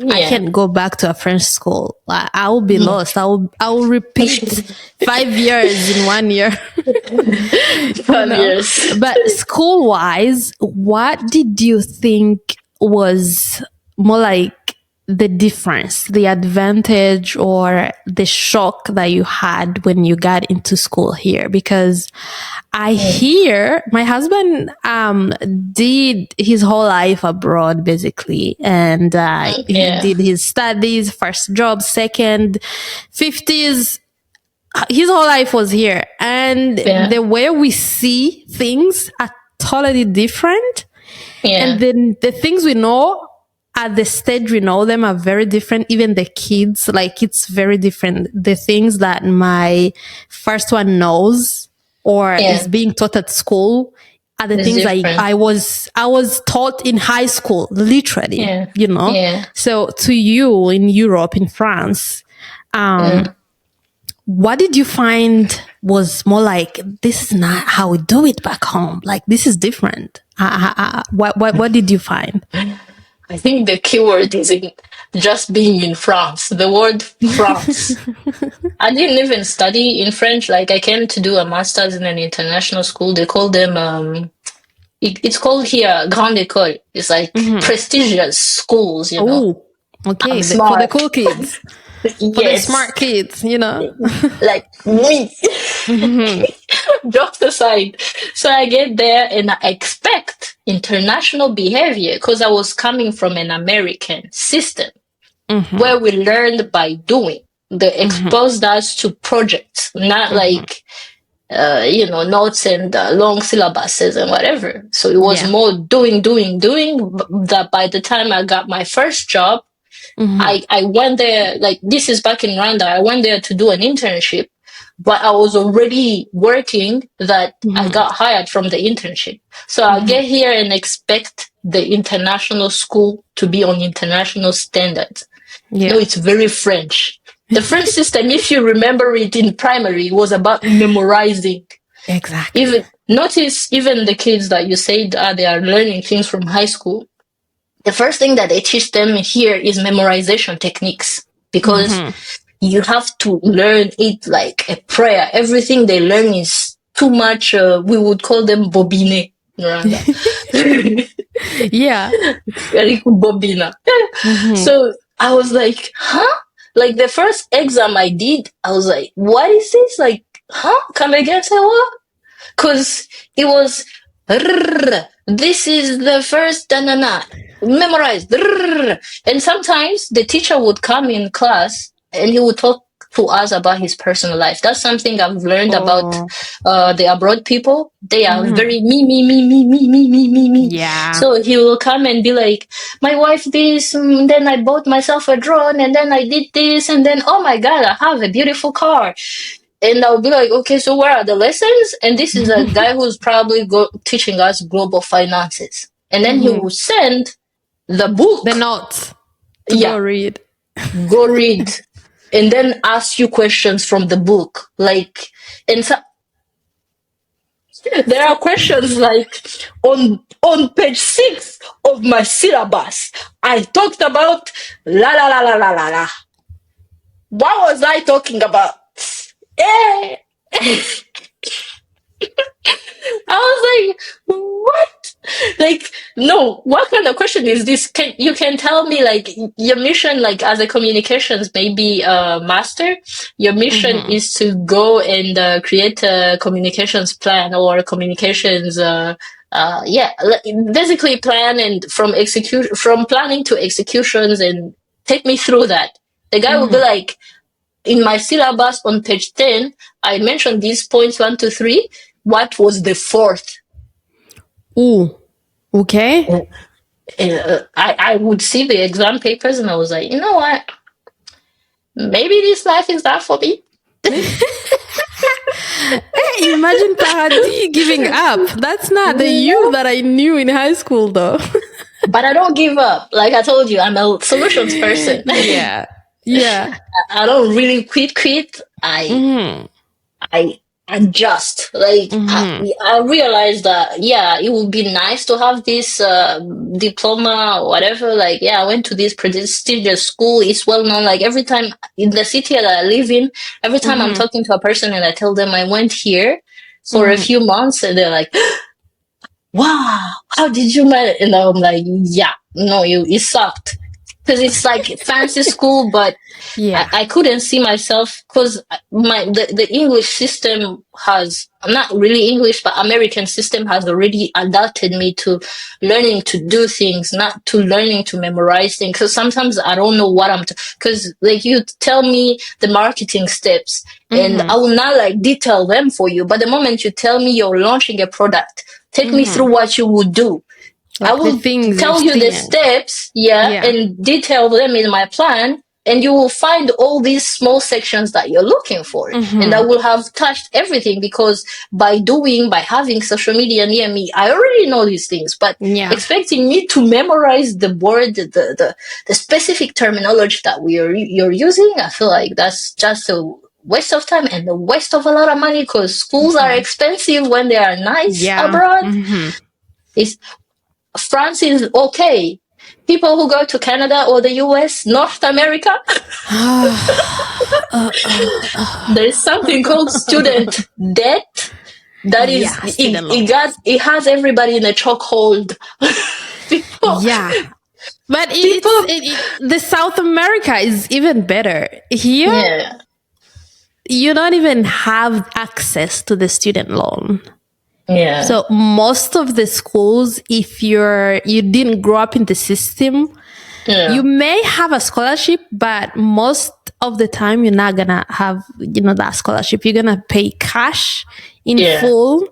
I can't go back to a French school. I will be lost. I will repeat 5 years in 1 year. 5 years. But school wise, what did you think was more like the difference, the advantage, or the shock that you had when you got into school here? Because I hear my husband did his whole life abroad, basically, and he did his studies, first job, second, 50s. His whole life was here, and the way we see things are totally different. And then the things we know at the stage we know them are very different. Even the kids, like, it's very different. The things that my first one knows or is being taught at school are the things I was taught in high school, literally, you know? Yeah. So to you in Europe, in France, what did you find was more like, this is not how we do it back home? Like, this is different. What did you find? I think the key word is in just being in France. The word France. I didn't even study in French. Like, I came to do a master's in an international school. They call them, it's called here Grande École. It's like prestigious schools, you know. Oh, okay. For the cool kids. For the smart kids, you know. Like me. Jokes aside. So I get there and I expect international behavior because I was coming from an American system where we learned by doing. They exposed us to projects, not like, notes and long syllabuses and whatever. So it was more doing. That by the time I got my first job, I went there, like, this is back in Rwanda. I went there to do an internship, but I was already working that I got hired from the internship. So I get here and expect the international school to be on international standards. No, it's very French. The French system, if you remember it in primary, was about memorizing. Exactly. Even the kids that you said they are learning things from high school. The first thing that they teach them here is memorization techniques, because you have to learn it like a prayer. Everything they learn is too much. We would call them bobine. Yeah. Bobina. So I was like, huh? Like, the first exam I did, I was like, what is this? Like, huh? Come again? Say what? Because it was, this is the first memorize. And sometimes the teacher would come in class and he would talk to us about his personal life. That's something I've learned about the abroad people. They are very me. Yeah. So he will come and be like, my wife this, and then I bought myself a drone, and then I did this, and then, oh my God, I have a beautiful car. And I'll be like, okay, so where are the lessons? And this is a guy who's probably teaching us global finances. And then he will send the book. The notes. Go read. Go read. And then ask you questions from the book. Like, and so there are questions like, on page 6 of my syllabus, I talked about la. What was I talking about? I was like, what? Like, no, what kind of question is this? You can tell me, like, your mission, like, as a communications maybe master, your mission is to go and create a communications plan or communications basically plan, and from planning to executions, and take me through that. The guy will be like, in my syllabus on page 10, I mentioned these points 1 to 3. What was the fourth? Ooh. Okay. I would see the exam papers and I was like, you know what? Maybe this life is not for me. Hey, imagine Paradis giving up. That's not the you that I knew in high school, though. But I don't give up. Like I told you, I'm a solutions person. Yeah. Yeah. I don't really quit. I adjust. Like I realized that it would be nice to have this diploma or whatever. Like I went to this prestigious school. It's well known. Like every time in the city that I live in, every time I'm talking to a person and I tell them I went here for a few months, and they're like, "Wow, how did you manage?" And I'm like, "Yeah, no, it sucked." Because it's like fancy school, but Yeah. I couldn't see myself because the English system has not really English, but American system has already adapted me to learning to do things, not to learning to memorize things. Because sometimes I don't know what because like you tell me the marketing steps, and I will not like detail them for you. But the moment you tell me you're launching a product, take me through what you would do. Like I will tell you the steps, and detail them in my plan, and you will find all these small sections that you're looking for. And I will have touched everything because by having social media near me, I already know these things. But expecting me to memorize the word, the specific terminology that you're using, I feel like that's just a waste of time and a waste of a lot of money because schools are expensive when they are nice abroad. France is okay. People who go to Canada or the US, North America, there's something called student debt. That is, it has everybody in a chokehold. But the South America is even better. Here, you don't even have access to the student loan. Yeah. So most of the schools, if you didn't grow up in the system, you may have a scholarship, but most of the time you're not gonna have, that scholarship. You're gonna pay cash in full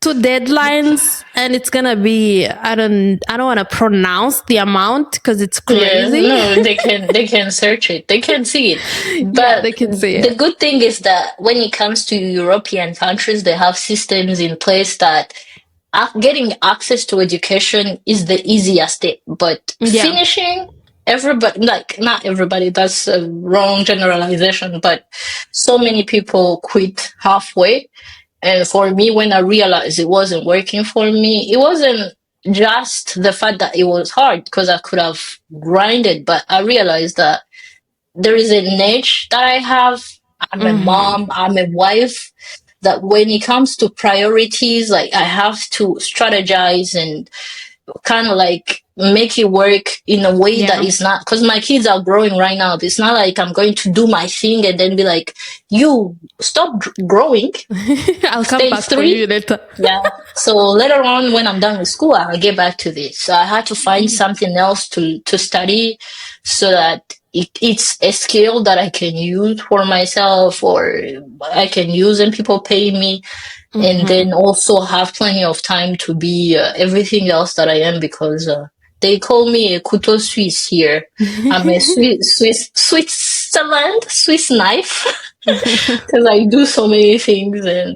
to deadlines, and it's gonna be I don't want to pronounce the amount because it's crazy. No, they can search it, they can see it, but they can see it. The good thing is that when it comes to European countries, they have systems in place that getting access to education is the easiest step, but finishing, everybody, like not everybody, that's a wrong generalization, but so many people quit halfway. And for me, when I realized it wasn't working for me, it wasn't just the fact that it was hard because I could have grinded, but I realized that there is a niche that I have. I'm a mom, I'm a wife, that when it comes to priorities, like I have to strategize and kind of like make it work in a way that is not, because my kids are growing right now. It's not like I'm going to do my thing and then be like, you stop growing. I'll come back for you later. So later on when I'm done with school, I'll get back to this. So I had to find something else to study so that it's a skill that I can use for myself, or I can use and people pay me. And then also have plenty of time to be everything else that I am, because they call me a couteau suisse here. I'm a Swiss knife, because I do so many things, and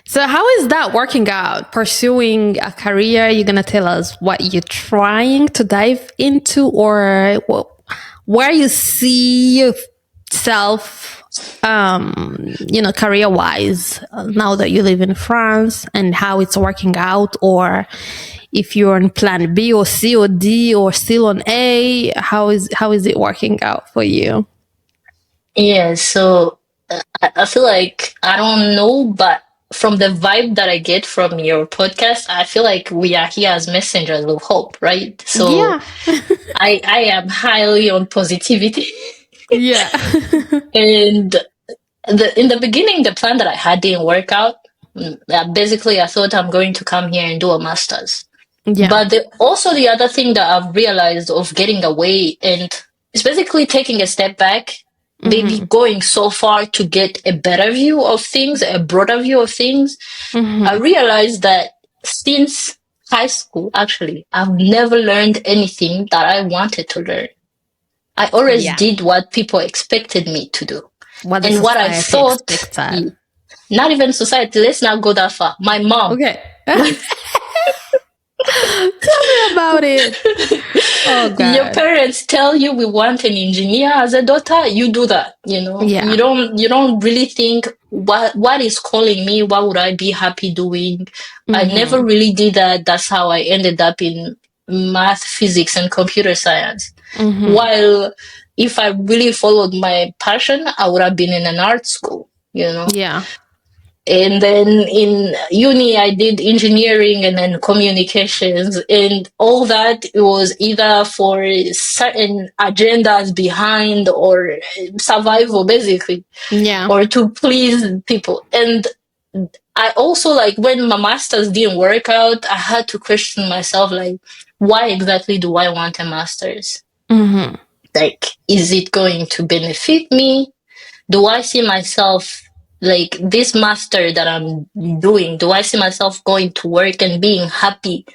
So how is that working out? Pursuing a career? You're gonna tell us what you're trying to dive into, or where you see yourself, career wise, now that you live in France, and how it's working out, or if you're on plan B or C or D or still on A, how is it working out for you? Yeah, so I feel like, I don't know, but from the vibe that I get from your podcast, I feel like we are here as messengers of hope, right? So I am highly on positivity. And in the beginning, the plan that I had didn't work out. Basically, I thought I'm going to come here and do a master's. But also the other thing that I've realized of getting away, and it's basically taking a step back, maybe Mm-hmm. going so far to get a better view of things, a broader view of things. I Mm-hmm. realized that since high school, actually, I've never learned anything that I wanted to learn. I always Yeah. did what people expected me to do. What the And what I society thought, expected. not even society, let's not go that far. My mom. Okay. Tell me about it. Oh Your God. parents tell you we want an engineer as a daughter, you do that, you know. Yeah. You don't really think what is calling me, what would I be happy doing? I never Mm-hmm. really did that. That's how I ended up in math, physics, and computer science. Mm-hmm. While if I really followed my passion, I would have been in an art school, you know. Yeah. And then in uni, I did engineering and then communications, and all that was either for certain agendas behind or survival, basically, Yeah. or to please people. And I also, like, when my masters didn't work out, I had to question myself, like, why exactly do I want a master's? Mm-hmm. Like, is it going to benefit me? Do I see myself, like, this master that I'm doing? Do I see myself going to work and being happy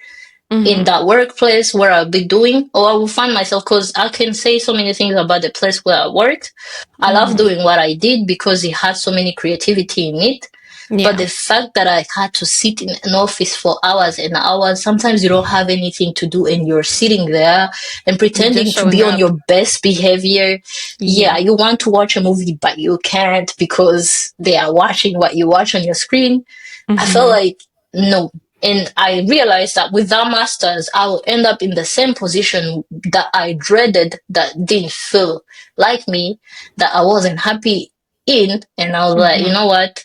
in Mm-hmm. that workplace where I'll be doing? Or I will find myself, because I can say so many things about the place where I worked. I love Mm-hmm. doing what I did because it had so many creativity in it. But Yeah. the fact that I had to sit in an office for hours and hours, sometimes you don't have anything to do and you're sitting there and Just pretending to showing be on up. your best behavior. Yeah, Yeah. you want to watch a movie, but you can't because they are watching what you watch on your screen. I felt Mm-hmm. like, no. And I realized that with that master's, I will end up in the same position that I dreaded, that didn't feel like me, that I wasn't happy in. And I was like, you Mm-hmm. know what?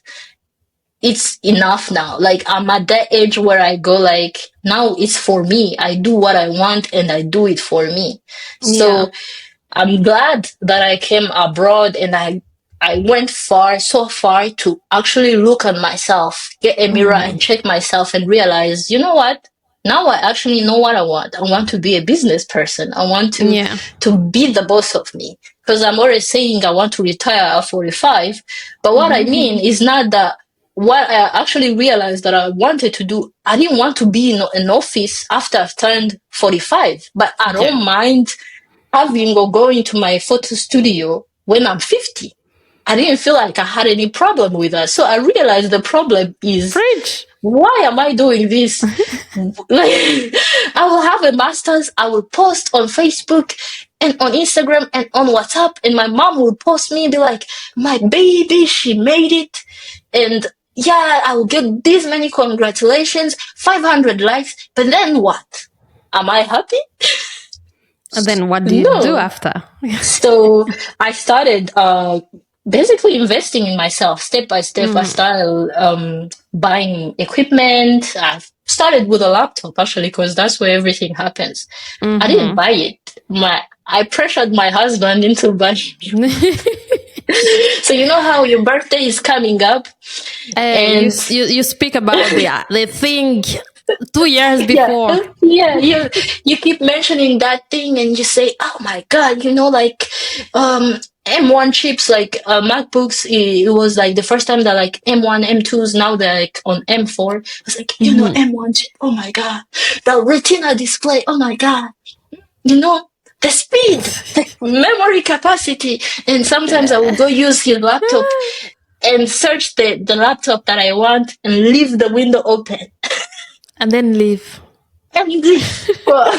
It's enough now. Like, I'm at that age where I go, like, now it's for me. I do what I want and I do it for me. Yeah. So I'm glad that I came abroad and I went far, so far, to actually look at myself, get a mirror Mm-hmm. and check myself and realize, you know what? Now I actually know what I want. I want to be a business person. I want Yeah. to be the boss of me. Because I'm always saying I want to retire at 45. But what I mean is not that. What I actually realized that I wanted to do, I didn't want to be in an office after I've turned 45, but I Yeah. don't mind having or going to my photo studio when I'm 50. I didn't feel like I had any problem with that. So I realized the problem is, Preach. why am I doing this? Like, I will have a master's, I will post on Facebook and on Instagram and on WhatsApp, and my mom will post me and be like, my baby, she made it. And yeah, I will get this many congratulations, 500 likes, but then what? Am I happy? And then what do you do No. after? So I started basically investing in myself step by step. I Mm-hmm. started buying equipment. I started with a laptop, actually, because that's where everything happens. I didn't Mm-hmm. buy it. I pressured my husband into buying it. So you know how your birthday is coming up, You, and you speak about the thing 2 years yeah, before. yeah, you keep mentioning that thing, and you say, "Oh my God," like M1 chips, like MacBooks. It was like the first time that, like, M1, M2s. Now they're like on M4. It's like, Mm-hmm. M1 chip. Oh my God, the Retina display. Oh my God, the speed, the memory capacity. And sometimes I will go use his laptop and search the laptop that I want and leave the window open And then leave. and leave. Well,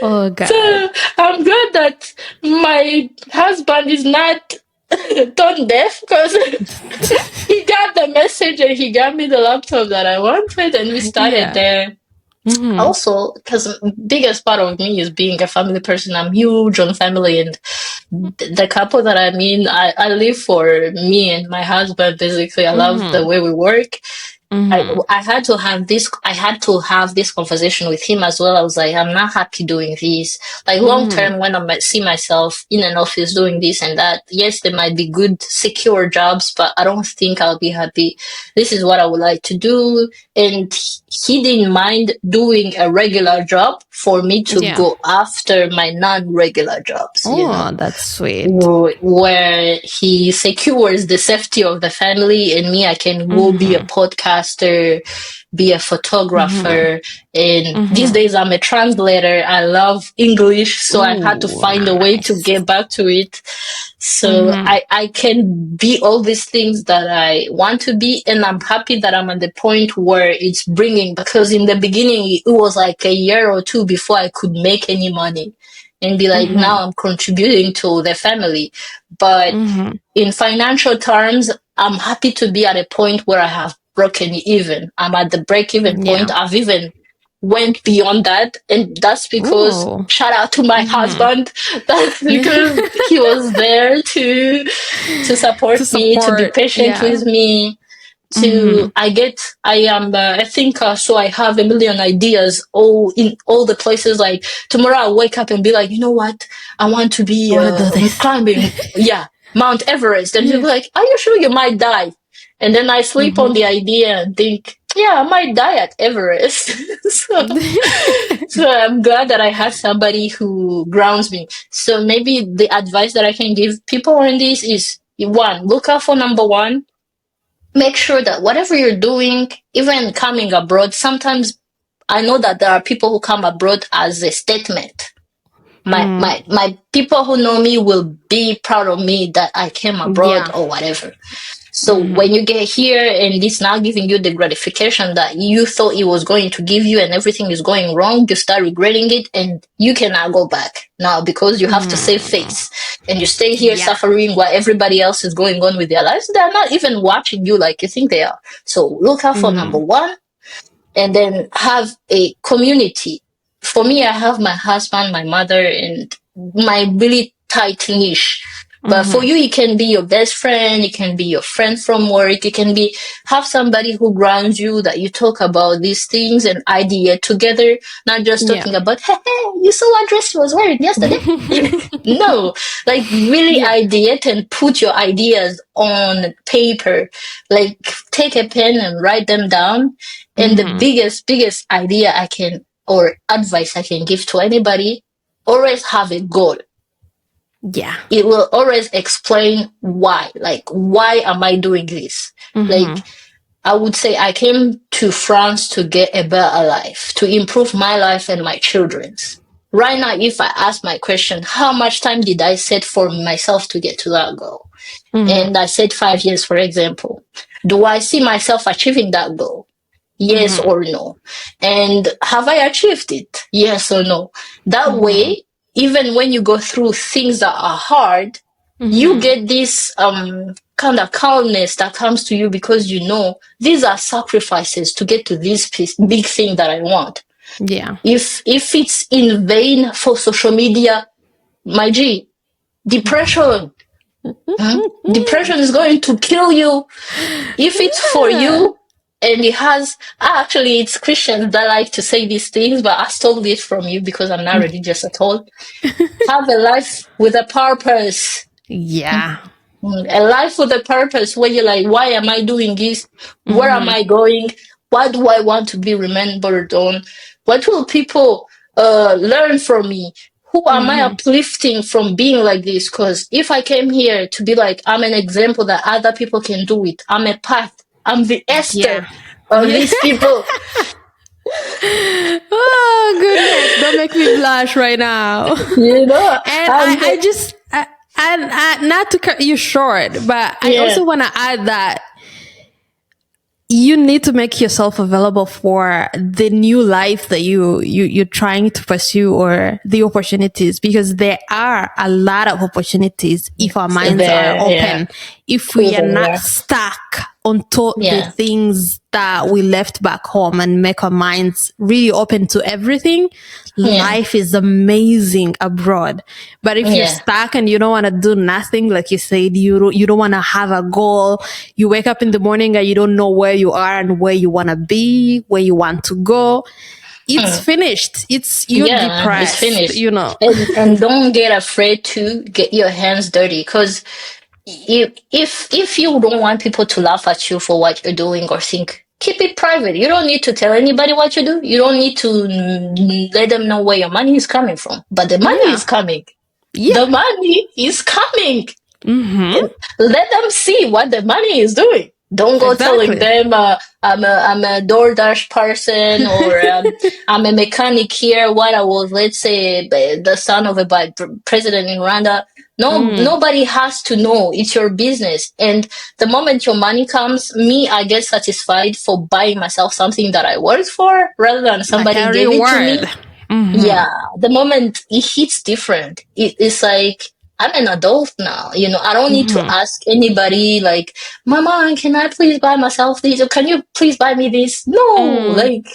Oh so God. I'm glad that my husband is not tone deaf, because he got the message and he got me the laptop that I wanted, and we started Yeah. there. Mm-hmm. Also, because biggest part of me is being a family person. I'm huge on family, and the couple that I'm in, I live for me and my husband. Basically, I love the Mm-hmm. way we work. I had to have this conversation with him as well. I was like, I'm not happy doing this. Like long term, when I might see myself in an office doing this and that, yes, there might be good, secure jobs, but I don't think I'll be happy. This is what I would like to do. And he didn't mind doing a regular job for me to Yeah. go after my non-regular jobs, you know, Oh, that's sweet. where he secures the safety of the family, and me, I can go be a podcaster, be a photographer. And these days I'm a translator. I love English, so I had to Ooh, find a way to nice. get back to it. So I can be all these things that I want to be, and I'm happy that I'm at the point where it's bringing, because in the beginning it was like a year or two before I could make any money and be like, now I'm contributing to the family. But in financial terms, I'm happy to be at a point where I have broken even. I'm at the break-even point. I've even went beyond that, and that's because Ooh. shout out to my husband. That's because he was there to support me, to be patient with me. I think so I have a million ideas all in all the places. Like tomorrow I'll wake up and be like, you know what, I want to be climbing Mount Everest, and he'll be like, are you sure you might die? And then I sleep on the idea and think, yeah, I might die at Everest. So I'm glad that I had somebody who grounds me. So maybe the advice that I can give people on this is, one, look out for number one. Make sure that whatever you're doing, even coming abroad, sometimes I know that there are people who come abroad as a statement. My people who know me will be proud of me that I came abroad or whatever. So when you get here and it's now giving you the gratification that you thought it was going to give you and everything is going wrong, you start regretting it and you cannot go back now because you have to save face. And you stay here suffering while everybody else is going on with their lives. They're not even watching you like you think they are. So look out for number one, and then have a community. For me, I have my husband, my mother, and my really tight niche. But for you, it can be your best friend, it can be your friend from work, it can be have somebody who grounds you, that you talk about these things and idea together, not just talking about, hey, you saw what dress she was wearing yesterday. No, like really ideate and put your ideas on paper. Like take a pen and write them down. And the biggest idea I can, or advice I can give to anybody, always have a goal. Yeah. It will always explain why. Like, why am I doing this? Like, I would say I came to France to get a better life, to improve my life and my children's. Right now, if I ask my question, how much time did I set for myself to get to that goal? And I said 5 years, for example. Do I see myself achieving that goal? Yes or no? And have I achieved it? Yes or no? That way, even when you go through things that are hard, you get this kind of calmness that comes to you because you know these are sacrifices to get to this big thing that I want. Yeah. If it's in vain for social media, my G, depression. Depression is going to kill you. If it's for you, and it has, actually, it's Christians that like to say these things, but I stole it from you because I'm not religious at all. Have a life with a purpose. Yeah. A life with a purpose where you're like, why am I doing this? Where am I going? What do I want to be remembered on? What will people learn from me? Who am I uplifting from being like this? Because if I came here to be like, I'm an example that other people can do it. I'm a path. I'm the Esther of these people. Oh, goodness. Don't make me blush right now. You know? And I just, not to cut you short, but I also want to add that you need to make yourself available for the new life that you're trying to pursue, or the opportunities, because there are a lot of opportunities if our minds are open, if we are not stuck onto the Yeah. things that we left back home and make our minds really open to everything, Yeah. life is amazing abroad. But if you're Yeah. stuck and you don't want to do nothing, like you said, you don't want to have a goal. You wake up in the morning and you don't know where you are and where you want to be, where you want to go. It's finished. You're Yeah, it's depressed, finished. you know. And don't get afraid to get your hands dirty, because if you don't want people to laugh at you for what you're doing or think, keep it private. You don't need to tell anybody what you do. You don't need to let them know where your money is coming from. But the money Yeah. is coming. Yeah. The money is coming. Mm-hmm. Let them see what the money is doing. Don't go telling Exactly. them I'm a DoorDash person, or I'm a mechanic here. What I was, let's say, the son of a president in Rwanda. No, nobody has to know. It's your business. And the moment your money comes, me, I get satisfied for buying myself something that I worked for, rather than Like somebody a gave it to me. reward. Mm-hmm. Yeah, the moment it hits different, it's like I'm an adult now. I don't need to Mm-hmm. ask anybody like, Mama, can I please buy myself this? Or can you please buy me this? No, Mm. like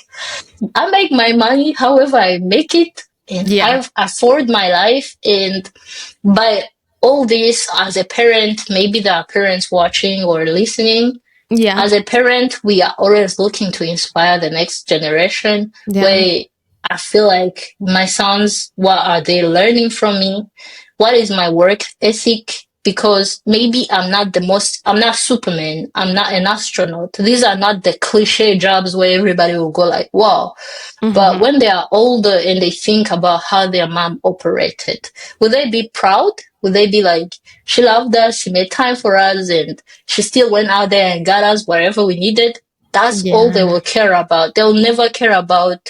I make my money however I make it, and Yeah. I afford my life. And by all this, as a parent, maybe there are parents watching or listening. Yeah. As a parent, we are always looking to inspire the next generation. Yeah. Where I feel like my sons, what are they learning from me? What is my work ethic? Because maybe I'm not Superman. I'm not an astronaut. These are not the cliche jobs where everybody will go like, wow. But Mm-hmm. when they are older and they think about how their mom operated, will they be proud? Will they be like, she loved us, she made time for us, and she still went out there and got us wherever we needed? That's all they Yeah. will care about. They'll never care about,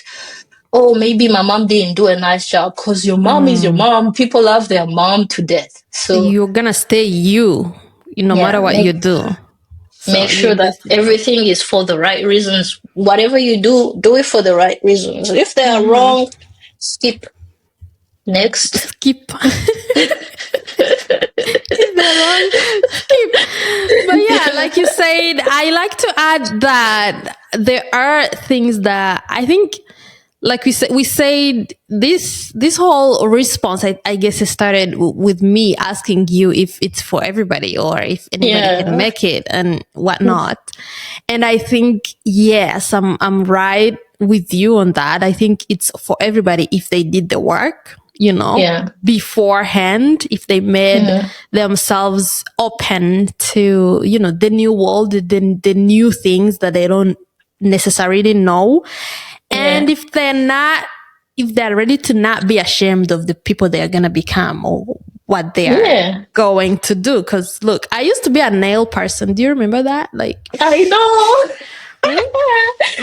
oh, maybe my mom didn't do a nice job, because your mom is your Mm. mom. People love their mom to death. So, You're gonna stay you, no matter yeah, what you do. So make you sure that just. everything is for the right reasons. Whatever you do, do it for the right reasons. If they are Mm-hmm. wrong, skip. Next. Skip. If they're wrong, skip. But yeah, like you said, I like to add that there are things that I think, like we said this whole response, I guess it started with me asking you if it's for everybody or if anybody can Yeah. make it and whatnot. And I think, yes, I'm right with you on that. I think it's for everybody if they did the work, Yeah. beforehand, if they made themselves open to, the new world, the new things that they don't necessarily know. And Yeah. if they're ready to not be ashamed of the people they're going to become or what they are Yeah. going to do. Cause look, I used to be a nail person. Do you remember that? Like, I know.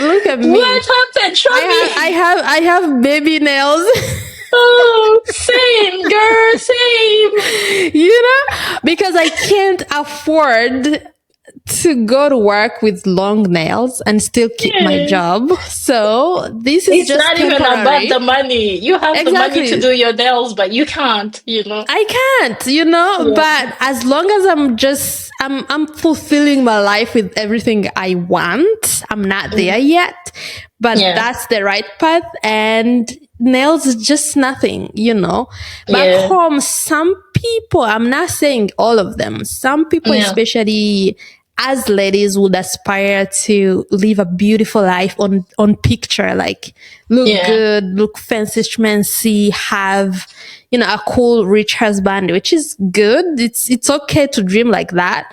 look at me. What happened? Show me. I have baby nails. Oh, same, girl, same. Because I can't afford to go to work with long nails and still keep my Yeah. job. So this is It's just not even about temporary. the money. You have the money to Exactly. do your nails, but you can't. I can't, Yeah. but as long as I'm fulfilling my life with everything I want. I'm not there yet, but Yeah. that's the right path. And nails is just nothing. Back Yeah. home, some people, I'm not saying all of them, some people, Yeah. especially as ladies, would aspire to live a beautiful life on picture, like look Yeah. good, look fancy, schmancy, have a cool, rich husband, which is good. It's okay to dream like that.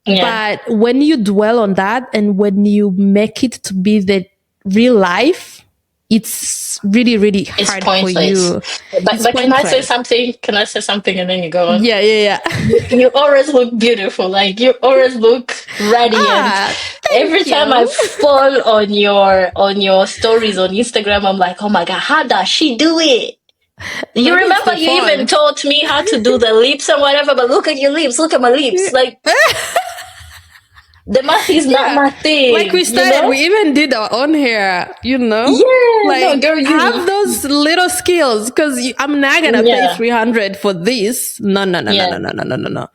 Yeah. But when you dwell on that and when you make it to be the real life, it's really, really It's hard for pointless. you. But It's can I say pointless. something? Can I say something and then you go on? Yeah. You always look beautiful. Like you always look radiant. Ah, Every thank time I you. fall on your stories on Instagram, I'm like, oh my god, how does she do it? You Maybe it's remember the you even phone. taught me how to do the lips and whatever, but look at your lips, look at my lips. Like the math is not Yeah. my thing, Like we started, we even did our own hair, Yeah, no, Like girl, have those little skills because I'm not gonna pay yeah, 300 for this. No. yeah, No.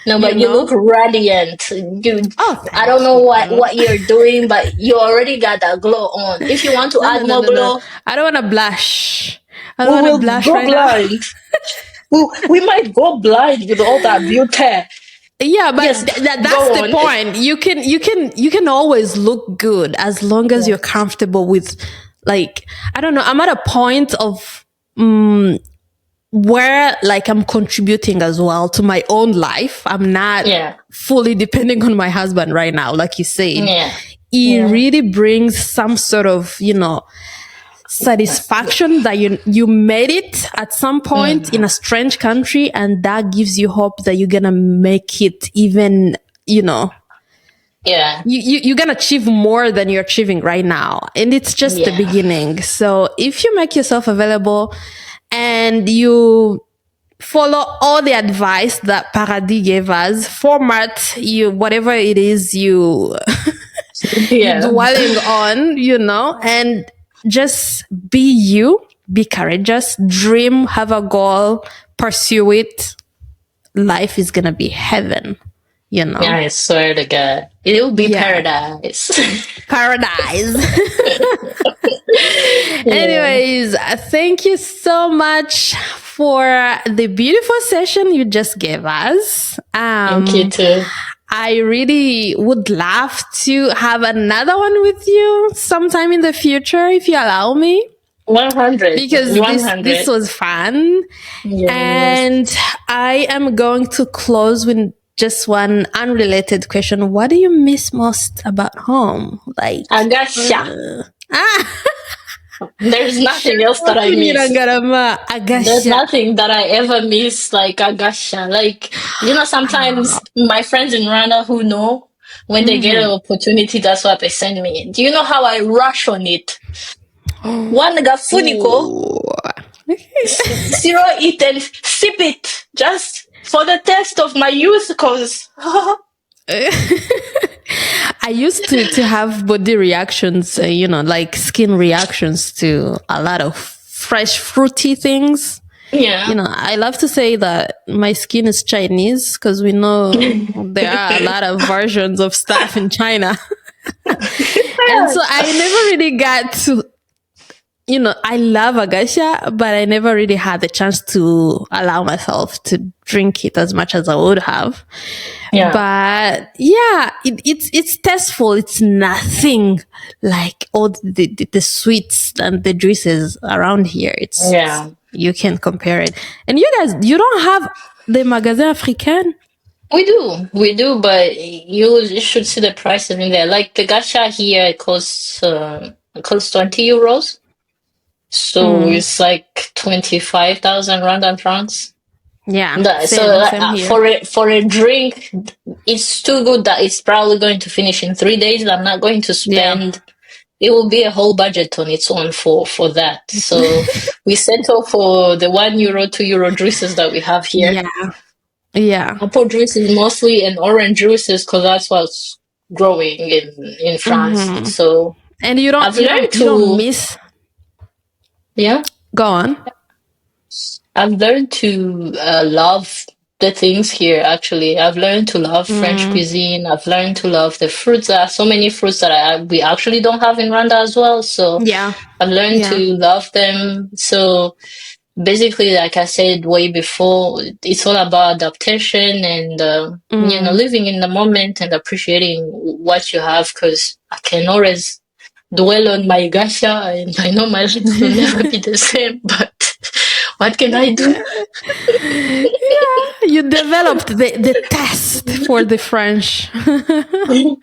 No, you but you know? look radiant. You, Oh, I don't thank know you. what you're doing, but you already got that glow on. If you want to No, no, add no, more no, no. glow, I don't want to blush. I we don't want to will blush go right now. blind. We might go blind with all that beauty. Yeah, but Yes, that's go the on. point. You can always look good as long as you're Yes. comfortable with, like, I don't know. I'm at a point of where, like, I'm contributing as well to my own life. I'm not Yeah. fully depending on my husband right now, like you said. Yeah. It Yeah. really brings some sort of, satisfaction that you made it at some point in a strange country, and that gives you hope that you're gonna make it even, Yeah. you're gonna achieve more than you're achieving right now, and it's just the Yeah. beginning. So if you make yourself available and you follow all the advice that Paradis gave us, format you whatever it is you're Yeah. dwelling on, and just be you, be courageous, dream, have a goal, pursue it. Life is gonna be heaven, I swear to God, it will be yeah, paradise. paradise. Yeah. Anyways, thank you so much for the beautiful session you just gave us. Thank you too. I really would love to have another one with you sometime in the future, if you allow me, 100. because this 100. was fun. Yes. And I am going to close with just one unrelated question. What do you miss most about home? Like, Agasha. ah, There's nothing else that I miss. Shirakuniragarama, There's Agasha. nothing that I ever miss like Agasha. Like, sometimes my friends in Rwanda who know when they get an opportunity, that's what they send me. Do you know how I rush on it? One gafuniko, Ooh. zero it and sip it just for the taste of my youth because I used to have body reactions, like skin reactions to a lot of fresh fruity things. yeah. I love to say that my skin is Chinese because we know there are a lot of versions of stuff in China. And so I never really got to, I love agasha, but I never really had the chance to allow myself to drink it as much as I would have. Yeah. But yeah, it's tasteful. It's nothing like all the sweets and the juices around here. Yeah. You can't compare it. And you guys, you don't have the Magasin Africain? We do, but you should see the prices in there. Like the gacha here, it costs 20 euros, so it's like 25,000 Rwandan francs. Yeah, So same here. for a drink, it's too good that it's probably going to finish in 3 days. I'm not going to Yeah. spend. It will be a whole budget on its own for that. So we settle for the €1, €2 juices that we have here. Yeah. Yeah. Apple juice is mostly and orange juices because that's what's growing in France. So And you don't I've you learned don't you don't to miss yeah. go on. I've learned to love the things here, actually. I've learned to love French cuisine. I've learned to love the fruits. There are so many fruits that we actually don't have in Rwanda as well. So Yeah. I've learned to love them. So basically, like I said way before, it's all about adaptation and, living in the moment and appreciating what you have, because I can always dwell on my gasha and I know my life will never be the same, but what can I do? Yeah, you developed the test for the French.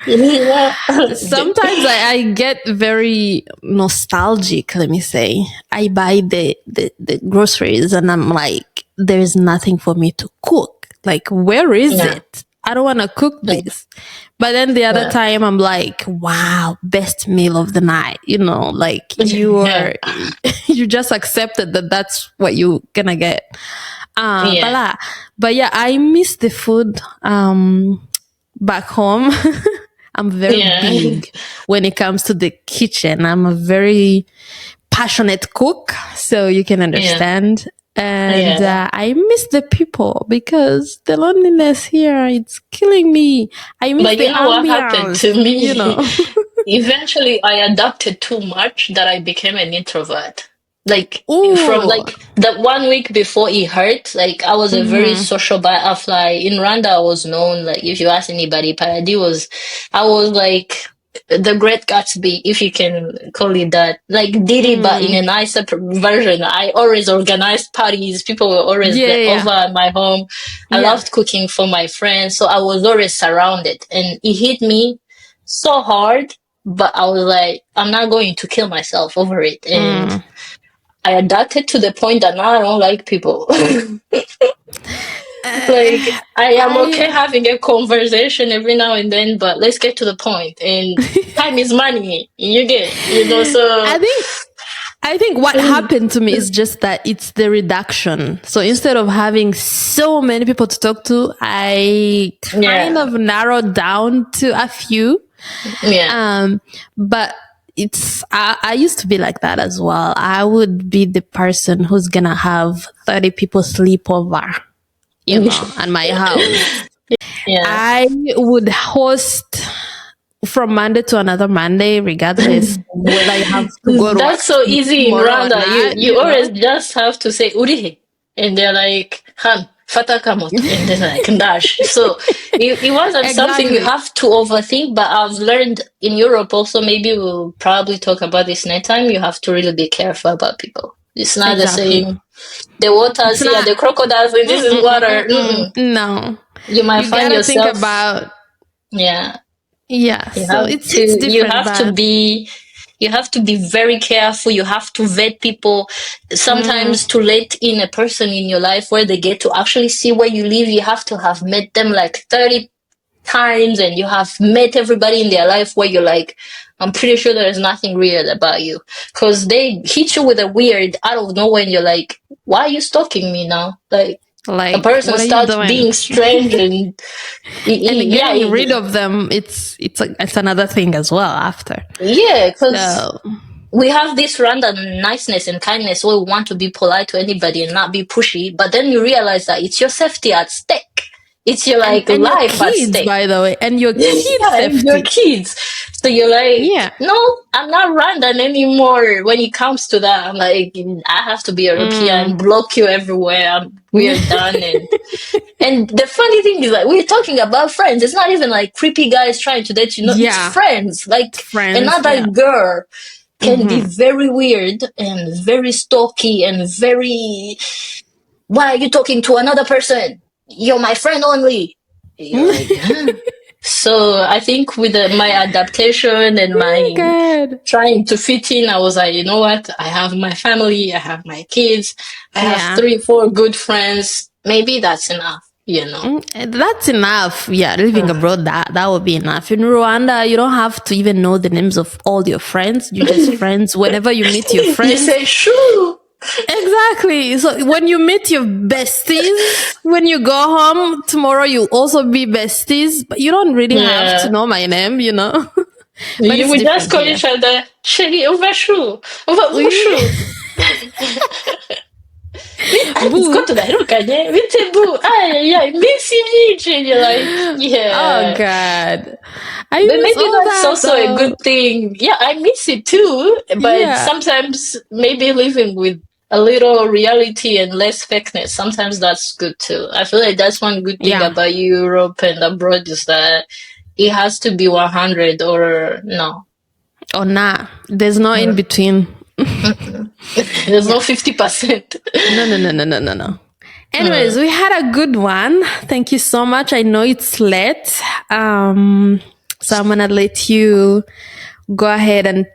Yeah. Sometimes I get very nostalgic, let me say. I buy the groceries and I'm like, there's nothing for me to cook. Like, where is Yeah. it? I don't want to cook this. But then the other time I'm like, wow, best meal of the night. Like Yeah. you just accepted that that's what you're gonna get. Yeah. But yeah, I miss the food back home. I'm very big when it comes to the kitchen. I'm a very passionate cook, so you can understand. And Yeah. I miss the people because the loneliness here, it's killing me. I miss But the you know what happened ambience, to you me? know. Eventually, I adapted too much that I became an introvert. Like from Ooh. like the 1 week before it hurt, like I was a very Mm-hmm. social butterfly. In Rwanda, I was known, like if you ask anybody, Paradie was, I was like the Great Gatsby, if you can call it that. Like Diddy, but in Mm. a nicer version. I always organized parties. People were always Yeah, yeah, over at my home. I yeah. loved cooking for my friends, so I was always surrounded, and it hit me so hard, but I was like, I'm not going to kill myself over it. And Mm. I adapted to the point that now I don't like people. Like, I am okay I having a conversation every now and then, but let's get to the point. And time is money. You get, I so. think I think what happened to me is just that it's the reduction. So instead of having so many people to talk to, I kind Yeah, of narrowed down to a few. yeah. Um, but I used to be like that as well. I would be the person who's gonna have 30 people sleep over, at my house. Yeah. I would host from Monday to another Monday, regardless whether you have to go to work That's so easy in tomorrow or Rwanda. You not, you always just have to say urihe, and they're like han fata kamoto, and they're like ndash. So it wasn't something you Exactly. have to overthink. But I've learned in Europe also. Maybe we'll probably talk about this next time. You have to really be careful about people. It's not the Exactly. same. The waters It's here, not. the crocodiles, and this is water. Mm-mm. No. You might You find gotta think yourself. about, Yeah, yeah. you So have it's to. You different, have to but be. You have to be very careful. You have to vet people. mm, Sometimes to let in a person in your life where they get to actually see where you live, you have to have met them like 30 times, and you have met everybody in their life where you're like, I'm pretty sure there is nothing weird about you. Because they hit you with a weird out of nowhere, and you're like, why are you stalking me now? Like, a like, person what are you starts doing? being strange, and And yeah, getting rid of them, it's another thing as well after. yeah, because So we have this random niceness and kindness where we want to be polite to anybody and not be pushy, but then you realize that it's your safety at stake. It's your like and your life at kids, stake. by the way, and your kids' Yeah, and your safety. kids. So you're like, Yeah. no, I'm not random anymore. When it comes to that, I'm like, I have to be European, block you everywhere. We are done. And the funny thing is, like, we're talking about friends. It's not even like creepy guys trying to date you. No, it's Yeah. friends. Like Friends. another Yeah. girl can be very weird and very stalky and very, why are you talking to another person? You're my friend only. You're like, huh? So I think with my adaptation and Oh my my god. trying to fit in, I was like, you know what? I have my family, I have my kids, I have Yeah. 3, 4 good friends. Maybe that's enough. That's enough. Yeah, living abroad, that would be enough. In Rwanda, you don't have to even know the names of all your friends. You're just friends. Whenever you meet your You friends, say, shoo. exactly. So when you meet your besties, when you go home tomorrow, you also be besties. But you don't really have to Yeah. know my name. But You it's would just different call here. each other, chérie, on va chou, on va où We chou. boo. Quanto daherukanye bite boo ay ay minsi myinshi, and you're like, Oh yeah. god, I But miss maybe all that's that also a though. good thing. Yeah, I miss it too. But Yeah, sometimes maybe living with a little reality and less fakeness, sometimes that's good too. I feel like that's one good thing yeah, about Europe and abroad is that it has to be 100 or no. or nah. There's no in between. There's no Yeah. 50%. No, no, no, no, no, no, no. Anyways, Mm. we had a good one. Thank you so much. I know it's late. So I'm gonna let you go ahead and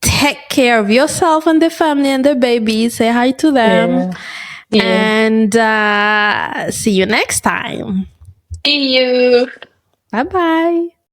take care of yourself and the family and the baby. Say hi to them. Yeah. Yeah. And see you next time. See you. Bye bye.